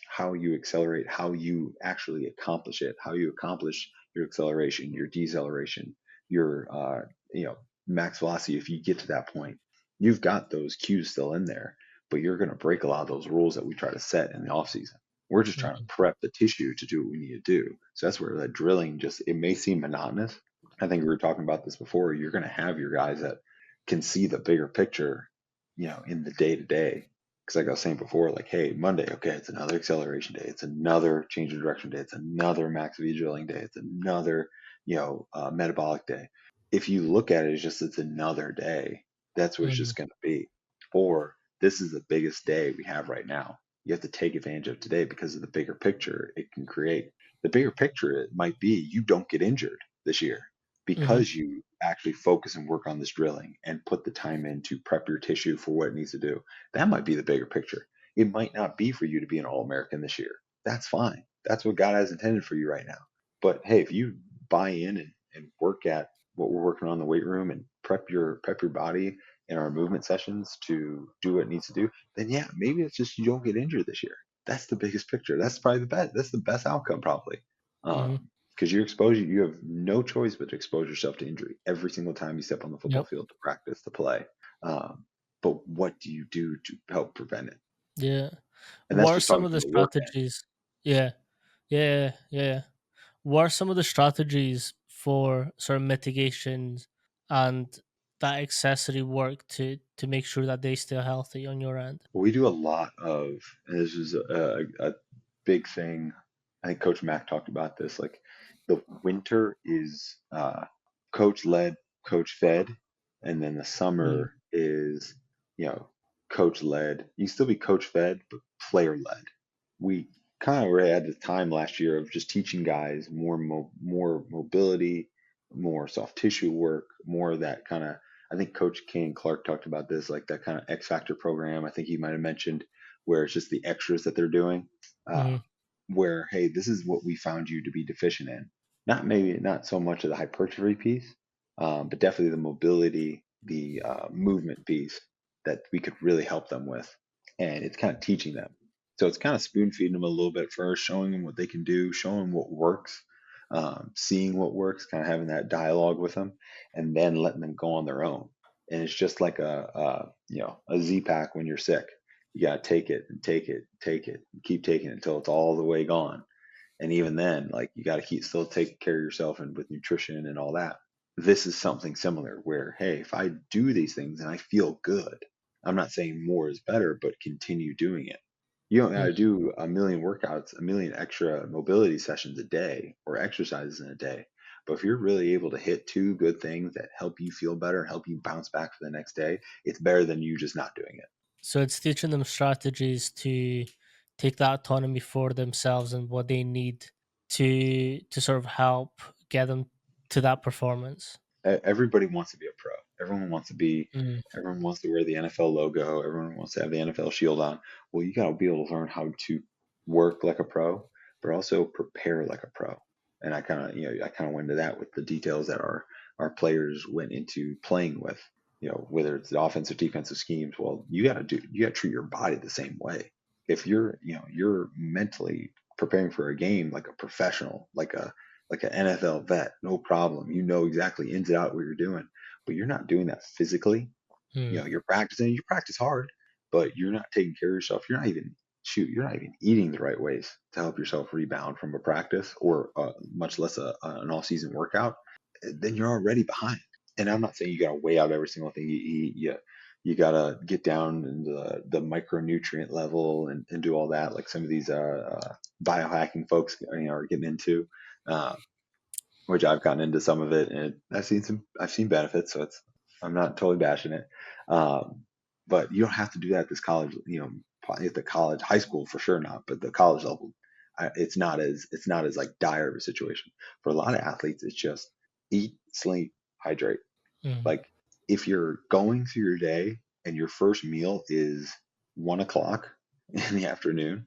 how you accelerate, how you actually accomplish it, how you accomplish your acceleration, your deceleration, your max velocity. If you get to that point, you've got those cues still in there, but you're gonna break a lot of those rules that we try to set in the off season. We're just trying to Mhm. prep the tissue to do what we need to do. So that's where that drilling just, it may seem monotonous. I think we were talking about this before. You're going to have your guys that can see the bigger picture, in the day to day. Because like I was saying before, like, hey, Monday, okay, it's another acceleration day. It's another change of direction day. It's another max V drilling day. It's another, metabolic day. If you look at it as just it's another day, that's what it's Mhm. just going to be. Or this is the biggest day we have right now. You have to take advantage of today because of the bigger picture it can create. The bigger picture it might be you don't get injured this year Mhm. because you actually focus and work on this drilling and put the time in to prep your tissue for what it needs to do. That might be the bigger picture. It might not be for you to be an All American this year. That's fine. That's what God has intended for you right now. But hey, if you buy in and work at what we're working on in the weight room and prep your body in our movement sessions to do what it needs to do, then yeah, maybe it's just you don't get injured this year. That's the biggest picture. That's probably the best. That's the best outcome probably. Mhm. Because you have no choice but to expose yourself to injury every single time you step on the football Yep. field to practice, to play. Um, but what do to help prevent it? Yeah. And that's What are just some talking of the from the work end. strategies? Yeah. Yeah, yeah. What are some of the strategies for sort of mitigations and that accessory work to make sure that they stay healthy on your end? We do a lot of, and this is a big thing. I think Coach Mack talked about this. Like the winter is coach led, coach fed, and then the Mm, summer is, you know, coach led. You can still be coach fed, but player led. We kind of were at the time last year of just teaching guys more mobility, more soft tissue work, more of that kind of. I think Coach King Clark talked about this, like that kind of X Factor program. I think he might have mentioned where it's just the extras that they're doing, uh, mhm, where hey, this is what we found you to be deficient in. Not maybe not so much of the hypertrophy piece, but definitely the mobility, the movement piece that we could really help them with, and it's kind of teaching them. So it's kind of spoon feeding them a little bit first, showing them what they can do, showing them what works, seeing what works, kind of having that dialogue with them, and then letting them go on their own. And it's just like a Z pack when you're sick. You gotta take it and take it, take it, and keep taking it until it's all the way gone. And even then, like you gotta keep still taking care of yourself and with nutrition and all that. This is something similar where, hey, if I do these things and I feel good, I'm not saying more is better, but continue doing it. You don't got to mhm. do a million workouts, a million extra mobility sessions a day or exercises in a day. But if you're really able to hit two good things that help you feel better, help you bounce back for the next day, it's better than you just not doing it. So it's teaching them strategies to take that autonomy for themselves and what they need to sort of help get them to that performance. Everybody wants to be a pro. Everyone wants to be. Mm, Everyone wants to wear the NFL logo. Everyone wants to have the NFL shield on. Well, you got to be able to learn how to work like a pro, but also prepare like a pro. And I kind of went into that with the details that our players went into playing with. Whether it's the offensive, defensive schemes. Well, you got to treat your body the same way. If you're mentally preparing for a game like a professional, like an NFL vet, no problem. You know exactly ins and out what you're doing, but you're not doing that physically. mm, You're practicing, you practice hard, but you're not taking care of yourself. You're not even eating the right ways to help yourself rebound from a practice or much less an all season workout. Then you're already behind. And I'm not saying you got to weigh out every single thing you eat. You got to get down into the micronutrient level and do all that, like some of these biohacking folks are getting into. Uh, which I've gotten into some of it, and I've seen benefits, so I'm not totally bashing it. Um, but you don't have to do that at this college, at the college, high school for sure not, but the college level, it's not as like dire of a situation. For a lot of athletes, it's just eat, sleep, hydrate. mm, Like if you're going through your day and your first meal is 1 o'clock in the afternoon,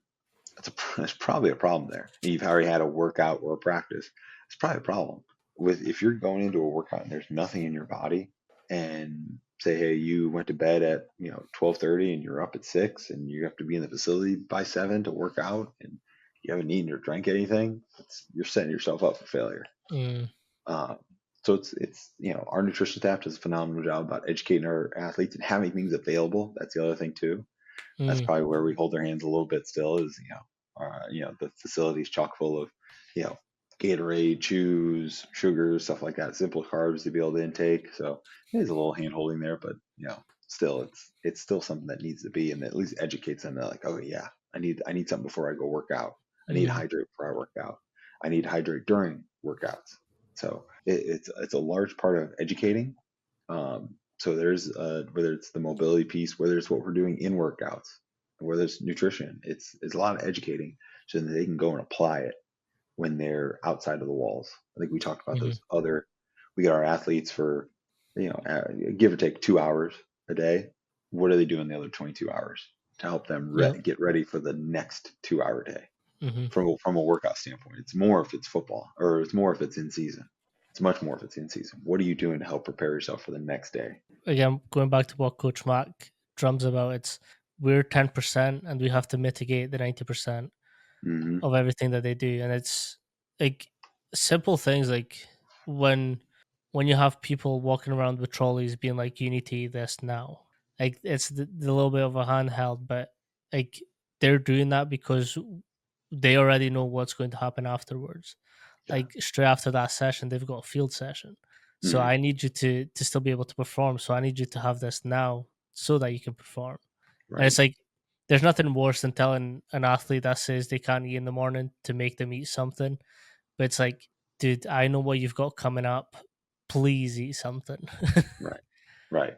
that's probably a problem there. And you've already had a workout or a practice. It's probably a problem. With if you're going into a workout and there's nothing in your body, and say, hey, you went to bed at 12:30 and you're up at 6, and you have to be in the facility by 7 to work out, and you haven't eaten or drank anything, you're setting yourself up for failure. mm, Um, so it's our nutrition staff does a phenomenal job about educating our athletes and having things available. That's the other thing too. That's mm, probably where we hold their hands a little bit still is, the facility's chock full of, you know, Gatorade, chews, sugars, stuff like that, simple carbs to be able to intake. So there's a little hand holding there, but still it's still something that needs to be and at least educates them that like, oh yeah, I need something before I go work out. I need to mm, hydrate before I work out. I need to hydrate during workouts. So it's a large part of educating. So there's whether it's the mobility piece, whether it's what we're doing in workouts, whether it's nutrition, it's a lot of educating so that they can go and apply it when they're outside of the walls. I think we talked about mhm. those other. We got our athletes for give or take 2 hours a day. What are they doing the other 22 hours to help them Yep. get ready for the next 2 hour day? Mhm. From a workout standpoint. It's more if it's football or it's more if it's in season. It's much more if it's in season. What are you doing to help prepare yourself for the next day? Again, going back to what Coach Mack drums about, it's we're 10% and we have to mitigate the 90% Hmm. of everything that they do. And it's like simple things like when when you have people walking around with trolleys being like, you need to eat this now. Like it's the little bit of a handheld, but like they're doing that because they already know what's going to happen afterwards. Yeah. Like straight after that session, they've got a field session. So Hmm. I need you to still be able to perform. So I need you to have this now so that you can perform. And Right. it's like there's nothing worse than telling an athlete that says they can't eat in the morning to make them eat something. But it's like, dude, I know what you've got coming up. Please eat something. Right. Right.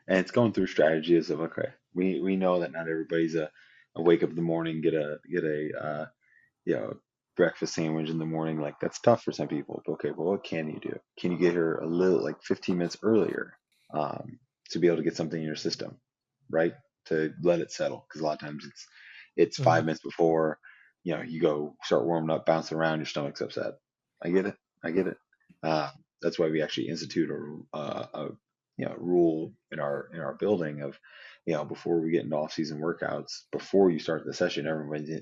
And it's going through strategies of, okay, we know that not everybody's a wake up in the morning, get a you know, breakfast sandwich in the morning. Like that's tough for some people. But okay, well, what can you do? Can you get her a little like 15 minutes earlier to be able to get something in your system, right? To let it settle. Because a lot of times it's Hmm. 5 minutes before, you go start warming up, bouncing around, your stomach's upset. I get it. I get it. Uh, that's why we actually institute a rule in our building of before we get into off-season workouts, before you start the session,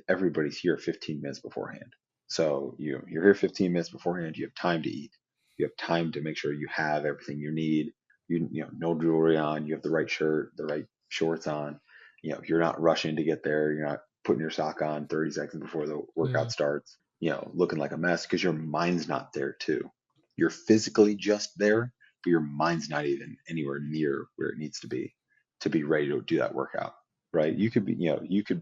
everybody's here 15 minutes beforehand. So you're here 15 minutes beforehand. You have time to eat. You have time to make sure you have everything you need. No jewelry on. You have the right shirt, the right shorts on. You're not rushing to get there. You're not putting your sock on 30 seconds before the workout Hmm. starts. Looking like a mess because your mind's not there too. You're physically just there, but your mind's not even anywhere near where it needs to be ready to do that workout, right? You could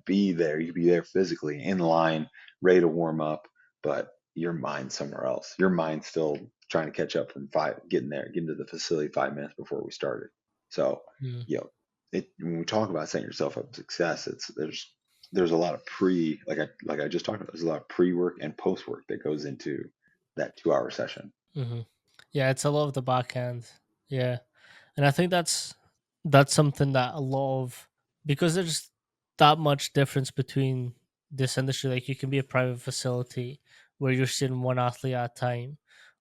be there physically in line, ready to warm up, but your mind's somewhere else. Your mind's still trying to catch up from getting to the facility 5 minutes before we started. So, Hmm. you know, when we talk about setting yourself up for success, there's a lot of like I just talked about. There's a lot of pre work and post work that goes into that 2 hour session. Hmm. Yeah, it's a lot of the back end. Yeah. And I think that's something that a lot of, because there's that much difference between this industry. Like you can be a private facility where you're seeing one athlete at a time,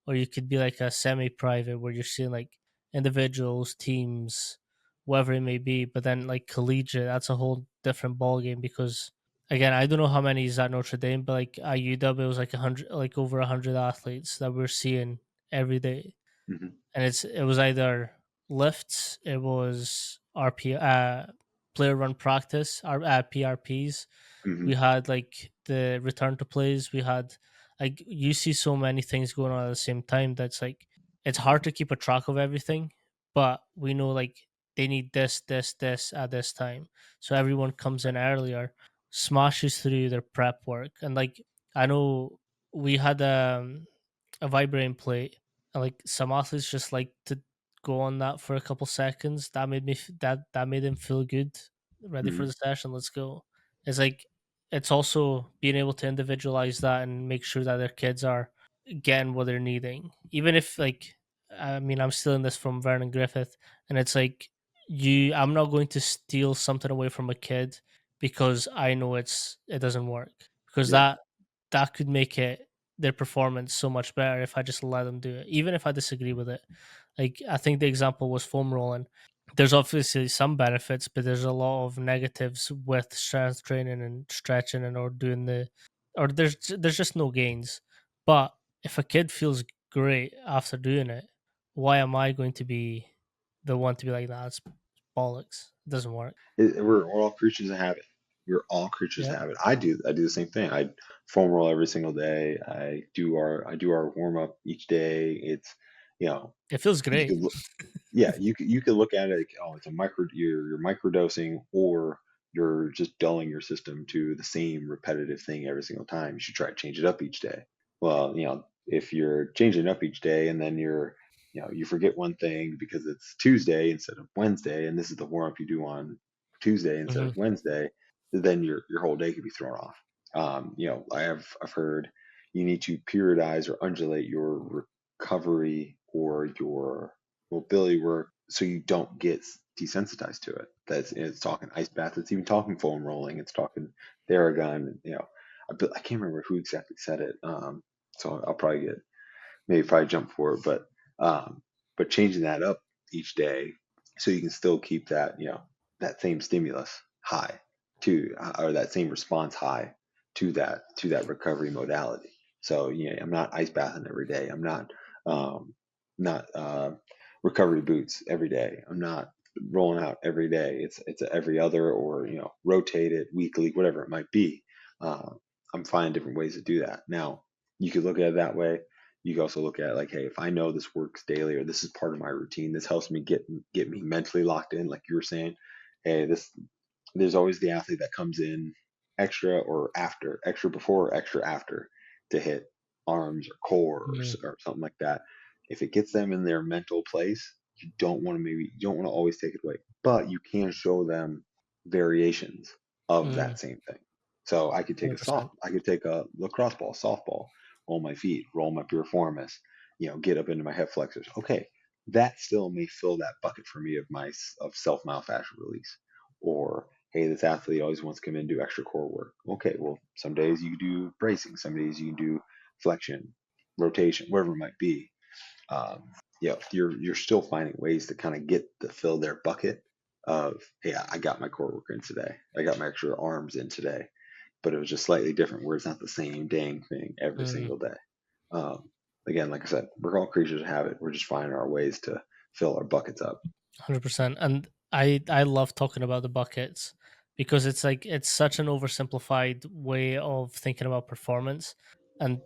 or you could be like a semi-private where you're seeing like individuals, teams, whatever it may be. But then like collegiate, that's a whole different ball game because again, I don't know how many is at Notre Dame, but like at UW, it was like 100, like over 100 athletes that we're seeing every day, Hmm. and it was either lifts, it was player run practice, PRPs. Hmm. We had like the return to plays. We had like you see so many things going on at the same time that's like it's hard to keep a track of everything, but we know like they need this at this time, so everyone comes in earlier, smashes through their prep work, and like I know we had a vibrating plate, and like some athletes just like to go on that for a couple seconds. That made that made them feel good, ready for Hmm. the session. Let's go. It's like it's also being able to individualize that and make sure that their kids are getting what they're needing, even if like I mean I'm stealing this from Vernon Griffith, and it's like I'm not going to steal something away from a kid because I know it doesn't work, because Yeah. that could make it their performance so much better if I just let them do it, even if I disagree with it. Like I think the example was foam rolling. There's obviously some benefits, but there's a lot of negatives with strength training and stretching and or doing or there's just no gains. But if a kid feels great after doing it, why am I going to be the one to be like, nah, it's bollocks. It doesn't work. We're all creatures of habit. We're all creatures of Yeah. habit. I do the same thing. I foam roll every single day. I do our warm up each day. It's you know It feels you great. could look yeah you could look at it like, oh, it's a you're microdosing, or you're just dulling your system to the same repetitive thing every single time. You should try to change it up each day. Well, if you're changing it up each day and then you forget one thing because it's Tuesday instead of Wednesday, and this is the warm up you do on Tuesday instead Hmm. of Wednesday, then your whole day could be thrown off. I've heard you need to periodize or undulate your recovery or your mobility work so you don't get desensitized to it. It's talking ice bath, it's even talking foam rolling, it's talking Theragun. I can't remember who exactly said it. So I'll probably probably jump for it, but changing that up each day so you can still keep that same stimulus high or that same response high to that recovery modality. So I'm not ice bathing every day. I'm not recovery boots every day. I'm not rolling out every day. It's every other, or rotate it weekly, whatever it might be. I'm finding different ways to do that. Now, you could look at it that way. You can also look at it like, hey, if I know this works daily or this is part of my routine, this helps me get me mentally locked in, like you were saying. Hey, this there's always the athlete that comes in extra or after, extra before or extra after to hit arms or core Mm, or something like that. If it gets them in their mental place, you don't want to always take it away, but you can show them variations of mm, that same thing. So %. I could take a lacrosse ball, softball, roll my feet, roll my piriformis, get up into my hip flexors. Okay, that still may fill that bucket for me of self myofascial release. Or hey, this athlete always wants to come in and do extra core work. Okay, well, some days you do bracing, some days you can do flexion, rotation, whatever it might be. Um, you're still finding ways to kind of get to fill their bucket of, hey, I got my core work in today. I got my extra arms in today, but it was just slightly different where it's not the same dang thing every Mm, single day. Um, Again, like I said, we're all creatures of habit. We're just finding our ways to fill our buckets up. 100%. And I love talking about the buckets because it's like it's such an oversimplified way of thinking about performance. And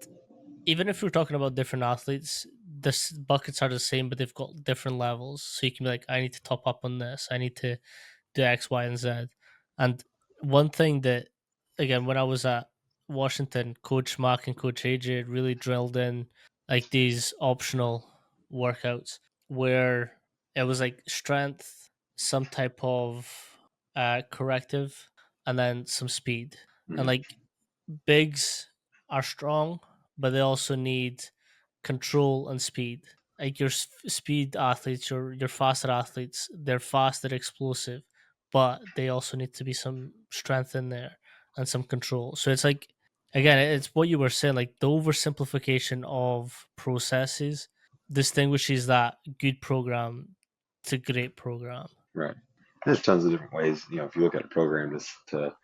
even if we're talking about different athletes, this buckets are the same, but they've got different levels. So you can be like, I need to top up on this. I need to do X, Y, and Z. And one thing that, again, when I was at Washington, Coach Mark and Coach AJ really drilled in like these optional workouts where it was like strength, some type of corrective, and then some speed. And Mm, like bigs are strong, but they also need control and speed. Like your speed athletes, your faster athletes, they're fast, they're explosive, but they also need to be some strength in there and some control. So it's like again, it's what you were saying, like the oversimplification of processes distinguishes that good program to great program. right. There's tons of different ways. If you look at a program, just to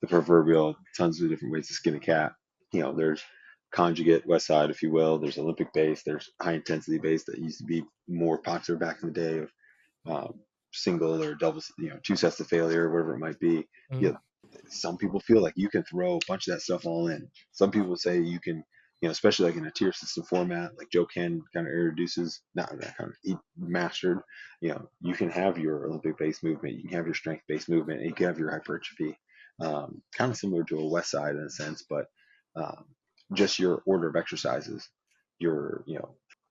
the proverbial tons of different ways to skin a cat. There's conjugate West Side, if you will. There's Olympic based. There's high intensity based that used to be more popular back in the day of single or double, two sets of failure, whatever it might be. Mm, You Some people feel like you can throw a bunch of that stuff all in. Some people say you can, especially like in a tier system format, like Joe Ken kind of introduces, not that kind of, he mastered, you can have your Olympic based movement, you can have your strength based movement, and you can have your hypertrophy. Kind of similar to a West Side in a sense, but um, just your order of exercises.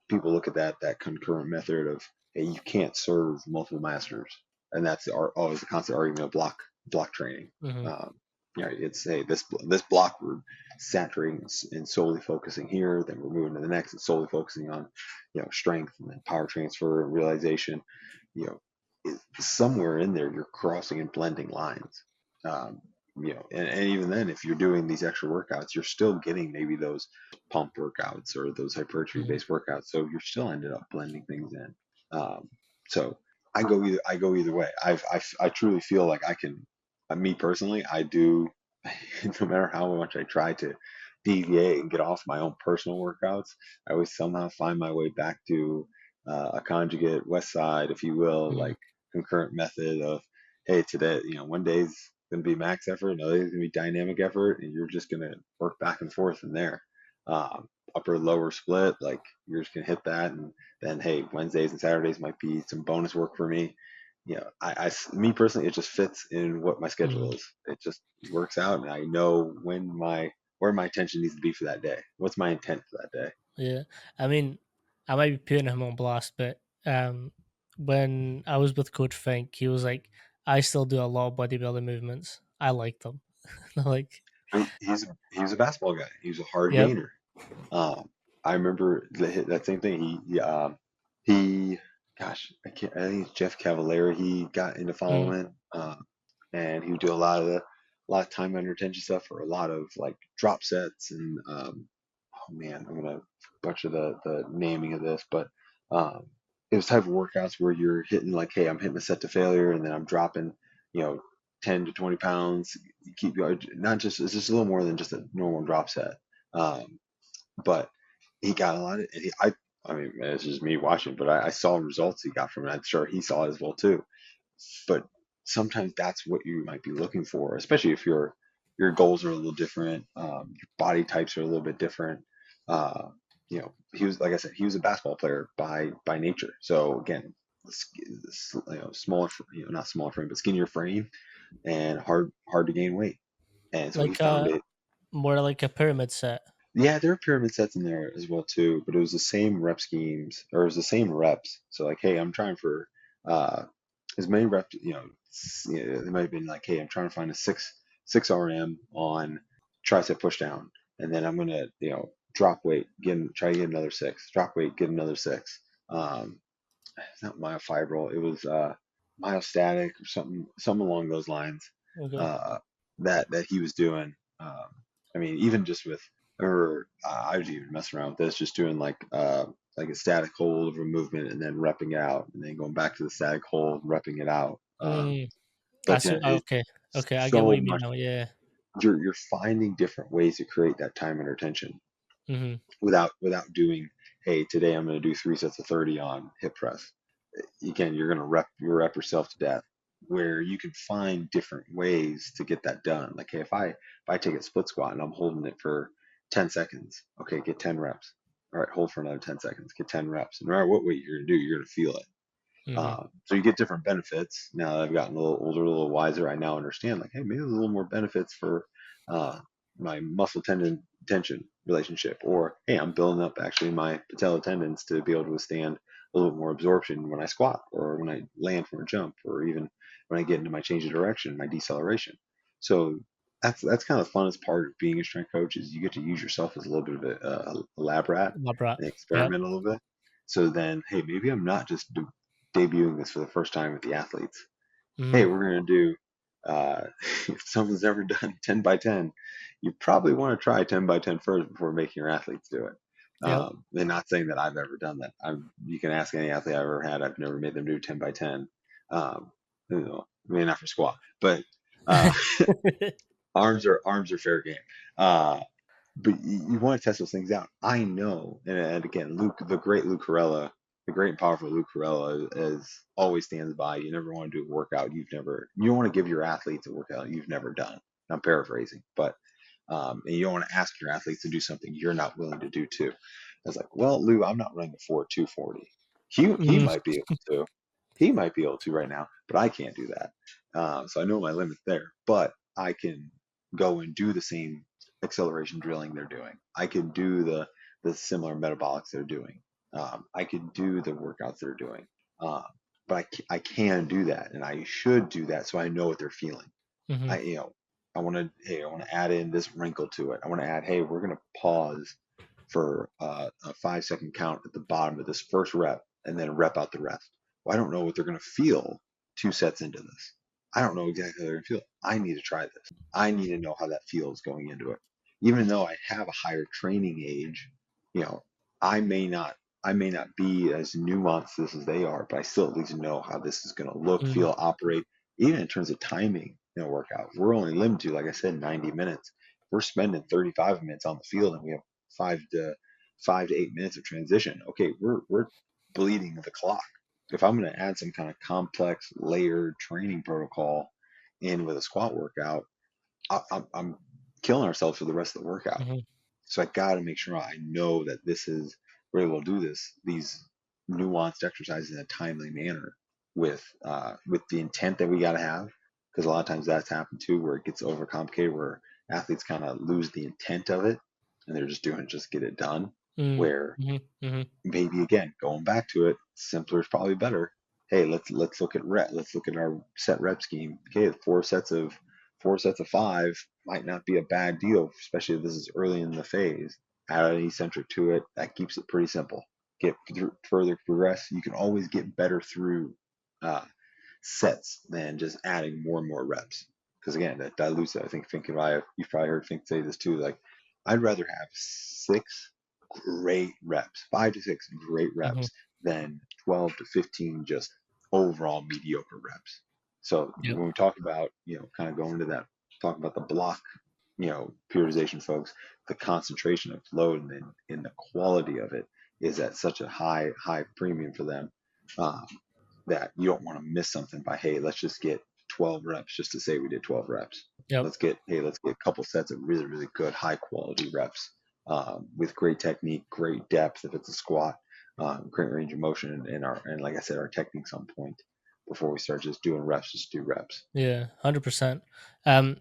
People look at that concurrent method of, hey, you can't serve multiple masters, and that's always the constant argument of block training. mm-hmm, Um, it's hey, this block we're saturating and solely focusing here, then we're moving to the next and solely focusing on strength and then power transfer and realization. You know, Somewhere in there you're crossing and blending lines. Um, and even then, if you're doing these extra workouts, you're still getting maybe those pump workouts or those hypertrophy mm-hmm, based workouts. So you're still ended up blending things in. So I go either way. I truly feel like I can. Me personally, I do. No matter how much I try to deviate and get off my own personal workouts, I always somehow find my way back to a conjugate West Side, if you will, mm-hmm, like concurrent method of, hey, today, one day's going to be max effort, another day's going to be dynamic effort, and you're just going to work back and forth in there. Upper lower split, like you're just going to hit that, and then hey, Wednesdays and Saturdays might be some bonus work for me. Me personally, it just fits in what my mm-hmm. schedule is. It just works out, and I know where my attention needs to be for that day. What's my intent for that day? Yeah, I mean, I might be putting him on blast, but when I was with Coach Fink, he was like, "I still do a lot of bodybuilding movements. I like them." Like, He was a basketball guy. He was a hard yep. gainer. Um, I remember that same thing. He, gosh, I think it's Jeff Cavallari. He got into Mm, following, and he would do a lot of time under tension stuff, or a lot of like drop sets, and oh man, I'm gonna butcher the naming of this, but um, it was type of workouts where you're hitting like, hey, I'm hitting a set to failure, and then I'm dropping, you know, 10 to 20 pounds. You keep going, not just it's just a little more than just a normal drop set. Um, but he got a lot of, I mean, it's just me watching, but I saw results he got from it. I'm sure he saw it as well too. But sometimes that's what you might be looking for, especially if you're your goals are a little different. Your body types are a little bit different. Uh, he was, like I said, he was a basketball player by nature. So again, smaller, not smaller frame, but skinnier frame and hard to gain weight. And so he Like found it. more like a pyramid set. Yeah, there were pyramid sets in there as well too, but it was the same rep schemes, or it was the same reps. So like, hey, I'm trying for uh as many reps, it might have been like, hey, I'm trying to find a six RM on tricep push down, and then I'm gonna, drop weight, try to get another six, drop weight, get another six. Um, it's not myofibril, it was myostatic or something along those lines. Okay. Uh, that he was doing. I mean, even just with, or I was even messing around with this, just doing like a static hold of a movement and then repping it out, and then going back to the static hold, repping it out. Mm, I But see. then it's Okay. Okay. I get what so you mean much. now. Yeah. You're finding different ways to create that time under tension Hmm. without doing, hey, today I'm going to do 3 sets of 30 on hip press. Again, you're going to rep yourself to death. Where you can find different ways to get that done. Like, hey, if I take a split squat and I'm holding it for 10 seconds, okay, get 10 reps. All right, hold for another 10 seconds, get 10 reps. And no matter what weight you're going to do, you're going to feel it. Hmm. So you get different benefits. Now that I've gotten a little older, a little wiser, I now understand, like, hey, maybe there's a little more benefits for uh, my muscle tendon tension relationship, or hey, I'm building up actually my patellar tendons to be able to withstand a little more absorption when I squat, or when I land from a jump, or even when I get into my change of direction, my deceleration. So that's kind of the funnest part of being a strength coach, is you get to use yourself as a little bit of a lab rat Lab rat. and Yep. experiment a little bit. So then, hey, maybe I'm not just debuting this for the first time with the athletes. Hey, Hmm. we're going to do, if someone's ever done 10 by 10, you probably want to try 10 by 10 first before making your athletes do it. Yep. And not saying that I've ever done that. You can ask any athlete I've ever had, I've never made them do 10 by 10. Um, I mean, not for squat, but uh, arms are fair game. Uh, but you want to test those things out. I know, and again, the great Luke Carella, the great and powerful Luke Carella, is always stands by. You never want to do a workout you don't want to give your athletes a workout you've never done. I'm paraphrasing, but and you don't want to ask your athletes to do something you're not willing to do too. I was like, well, Lou, I'm not running the 4.240. He Mm, might be able to. He might be able to right now, but I can't do that. So I know my limit there, but I can go and do the same acceleration drilling they're doing. I can do the similar metabolics they're doing. I can do the workouts they're doing. Um, but I can do that, and I should do that so I know what they're feeling. hmm. I you know I want to add in this wrinkle to it. I want to add, hey, we're going to pause for a 5 second count at the bottom of this first rep, and then rep out the rest. Well, I don't know what they're going to feel 2 sets into this. I don't know exactly how they're going to feel. I need to try this. I need to know how that feels going into it. Even though I have a higher training age, you know, I may not I may not be as nuanced as they are, but I still at least know how this is going to look, Mm, feel, operate, even in terms of timing in a workout. We're only limited to, like I said, 90 minutes. We're spending 35 minutes on the field, and we have 5 to 8 minutes of transition. Okay, we're bleeding the clock. If I'm going to add some kind of complex layered training protocol in with a squat workout, I'm killing ourselves for the rest of the workout. mhm, So I got to make sure I know that we're able to do these nuanced exercises in a timely manner with the intent that we got to have. Because a lot of times that's happened too, where it gets overcomplicated, where athletes kind of lose the intent of it, and they're just doing it just get it done. mm, Where mhm, mhm, maybe again going back to it, simpler is probably better. Hey, let's look at let's look at our set rep scheme. Okay, 4 sets of 5 might not be a bad deal, especially if this is early in the phase. Add an eccentric to it, that keeps it pretty simple. Get further progress. You can always get better through uh, sets than just adding more and more reps. Because again, that dilutes it. I think you've probably heard Fink say this too. Like, I'd rather have 6 great reps, 5 to 6 great reps, mhm. than 12 to 15 just overall mediocre reps. So Yep. when we talk about, kind of going to that, talk about the block, periodization, folks, the concentration of load and the quality of it is at such a high premium for them. Um, that you don't want to miss something by, hey, let's just get 12 reps just to say we did 12 reps. Yep. Let's get a couple sets of really, really good, high quality reps with great technique, great depth if it's a squat, great range of motion, and like I said, our technique's on point before we start just doing reps, just do reps. Yeah, 100%. Um,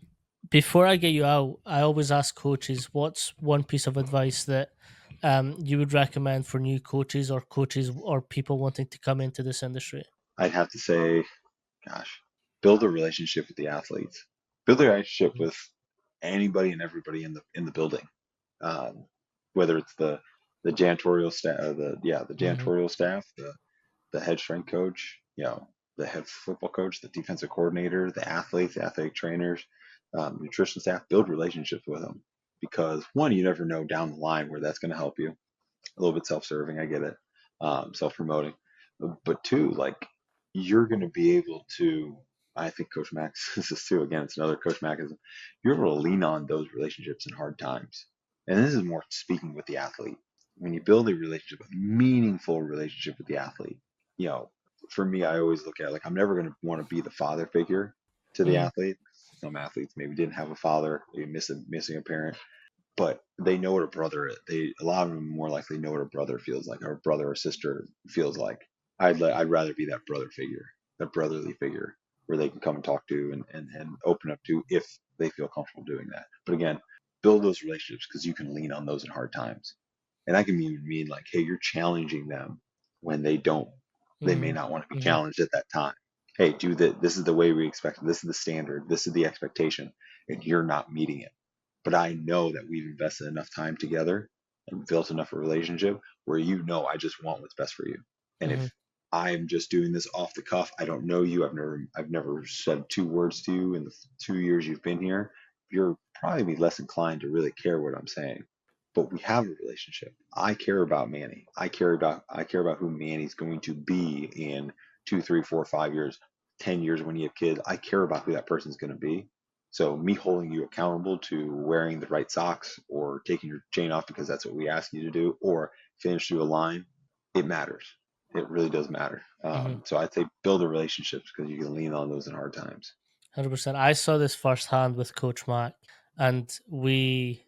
before I get you out, I always ask coaches, what's one piece of advice that you would recommend for new coaches or people wanting to come into this industry? I'd have to say, gosh, build a relationship with the athletes, build a relationship with anybody and everybody in the building, um, whether it's the janitorial staff, the Mm-hmm. janitorial staff, the head strength coach, the head football coach, the defensive coordinator, the athletes, the athletic trainers, nutrition staff. Build relationships with them because one, you never know down the line where that's going to help you. A little bit self-serving, I get it, self-promoting, but two, like you're going to be able to. I think Coach Max this is too. Again, it's another Coach Macism. You're able to lean on those relationships in hard times, and this is more speaking with the athlete. When you build a relationship, a meaningful relationship with the athlete, you know, for me, I always look at it like I'm never going to want to be the father figure to the Mm-hmm. athlete. Some athletes maybe didn't have a father, maybe missing a parent, but they know what a brother is. A lot of them more likely know what a brother feels like, or a brother or sister feels like. I'd rather be that brother figure, that brotherly figure, where they can come and talk to and open up to if they feel comfortable doing that. But again, build those relationships because you can lean on those in hard times. And I can even mean like, hey, you're challenging them when they may not want to be Mm-hmm. challenged at that time. Hey, do that. This is the way we expect it. This is the standard. This is the expectation, and you're not meeting it, but I know that we've invested enough time together and built enough a relationship where I just want what's best for you. And Mm-hmm. if I'm just doing this off the cuff, I don't know you. I've never said two words to you in the 2 years you've been here. You're probably be less inclined to really care what I'm saying. But we have a relationship. I care about Manny. I care about who Manny's going to be in 2, 3, 4, 5 years, 10 years when you have kids. I care about who that person's going to be. So me holding you accountable to wearing the right socks or taking your chain off because that's what we ask you to do, or finish through a line, it matters. It really does matter. Mm-hmm. So I'd say build the relationships because you can lean on those in hard times. 100%. I saw this firsthand with Coach Mac, and we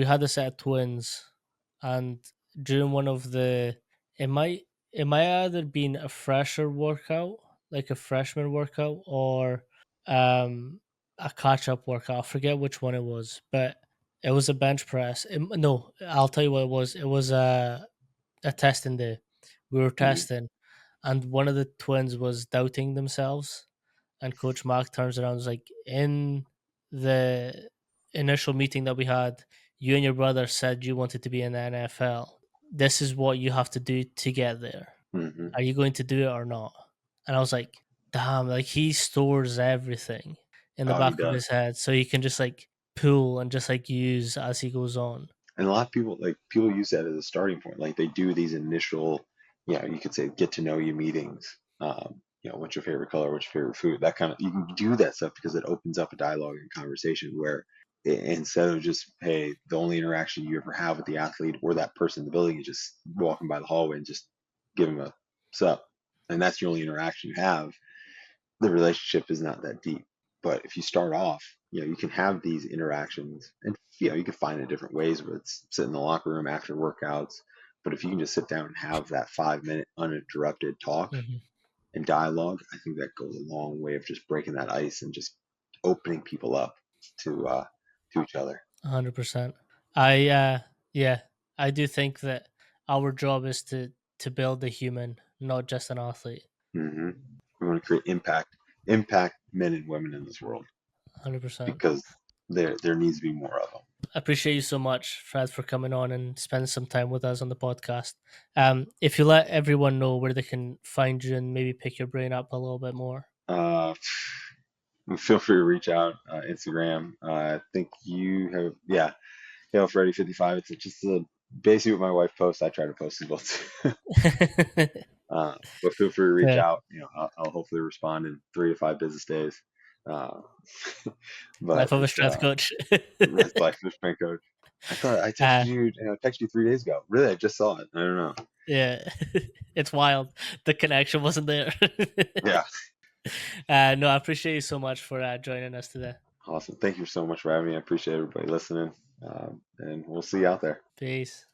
had a set of twins, and during one of the it might it might either been a fresher workout, like a freshman workout, or um a catch up workout. I forget which one it was, but it was a bench press. No, I'll tell you what it was. It was a testing day. We were Mm-hmm. testing, and one of the twins was doubting themselves, and Coach Mark turns around and is like, in the initial meeting that we had, you and your brother said you wanted to be in the NFL. This is what you have to do to get there. Mm-hmm. Are you going to do it or not? And I was like, damn, like he stores everything in the Oh, he back of does. his head so he can just like pull and just like use as he goes on. And a lot of people use that as a starting point. Like they do these initial, you could say get to know you meetings. What's your favorite color? What's your favorite food? That kind of you can do that stuff because it opens up a dialogue and conversation where instead of just hey, the only interaction you ever have with the athlete or that person in the building is just walking by the hallway and just giving a sup, and that's the only interaction you have. The relationship is not that deep. But if you start off, you can have these interactions and, you can find it different ways, where it's sit in the locker room after workouts. But if you can just sit down and have that 5 minute uninterrupted talk Mhm. and dialogue, I think that goes a long way of just breaking that ice and just opening people up to each other. 100%. I yeah, I do think that our job is to build a human, not just an athlete. Hmm. We want to create impact men and women in this world 100%. because there needs to be more of them. I appreciate you so much, Fred, for coming on and spending some time with us on the podcast. If you let everyone know where they can find you and maybe pick your brain up a little bit more. Uh, Feel free to reach out, Instagram. I think you have, yeah, Hale Freddy 55. It's just basically what my wife posts. I try to post as well too. But feel free to reach Yeah, out. I'll hopefully respond in 3 to 5 business days. Uh, but life of a it's strength coach. that's life as a coach. I thought I texted uh, you. I texted you 3 days ago. Really, I just saw it. I don't know. yeah, it's wild. The connection wasn't there. Yeah, No, I appreciate you so much for joining us today. Awesome. Thank you so much for having me. I appreciate everybody listening. And we'll see you out there. Peace.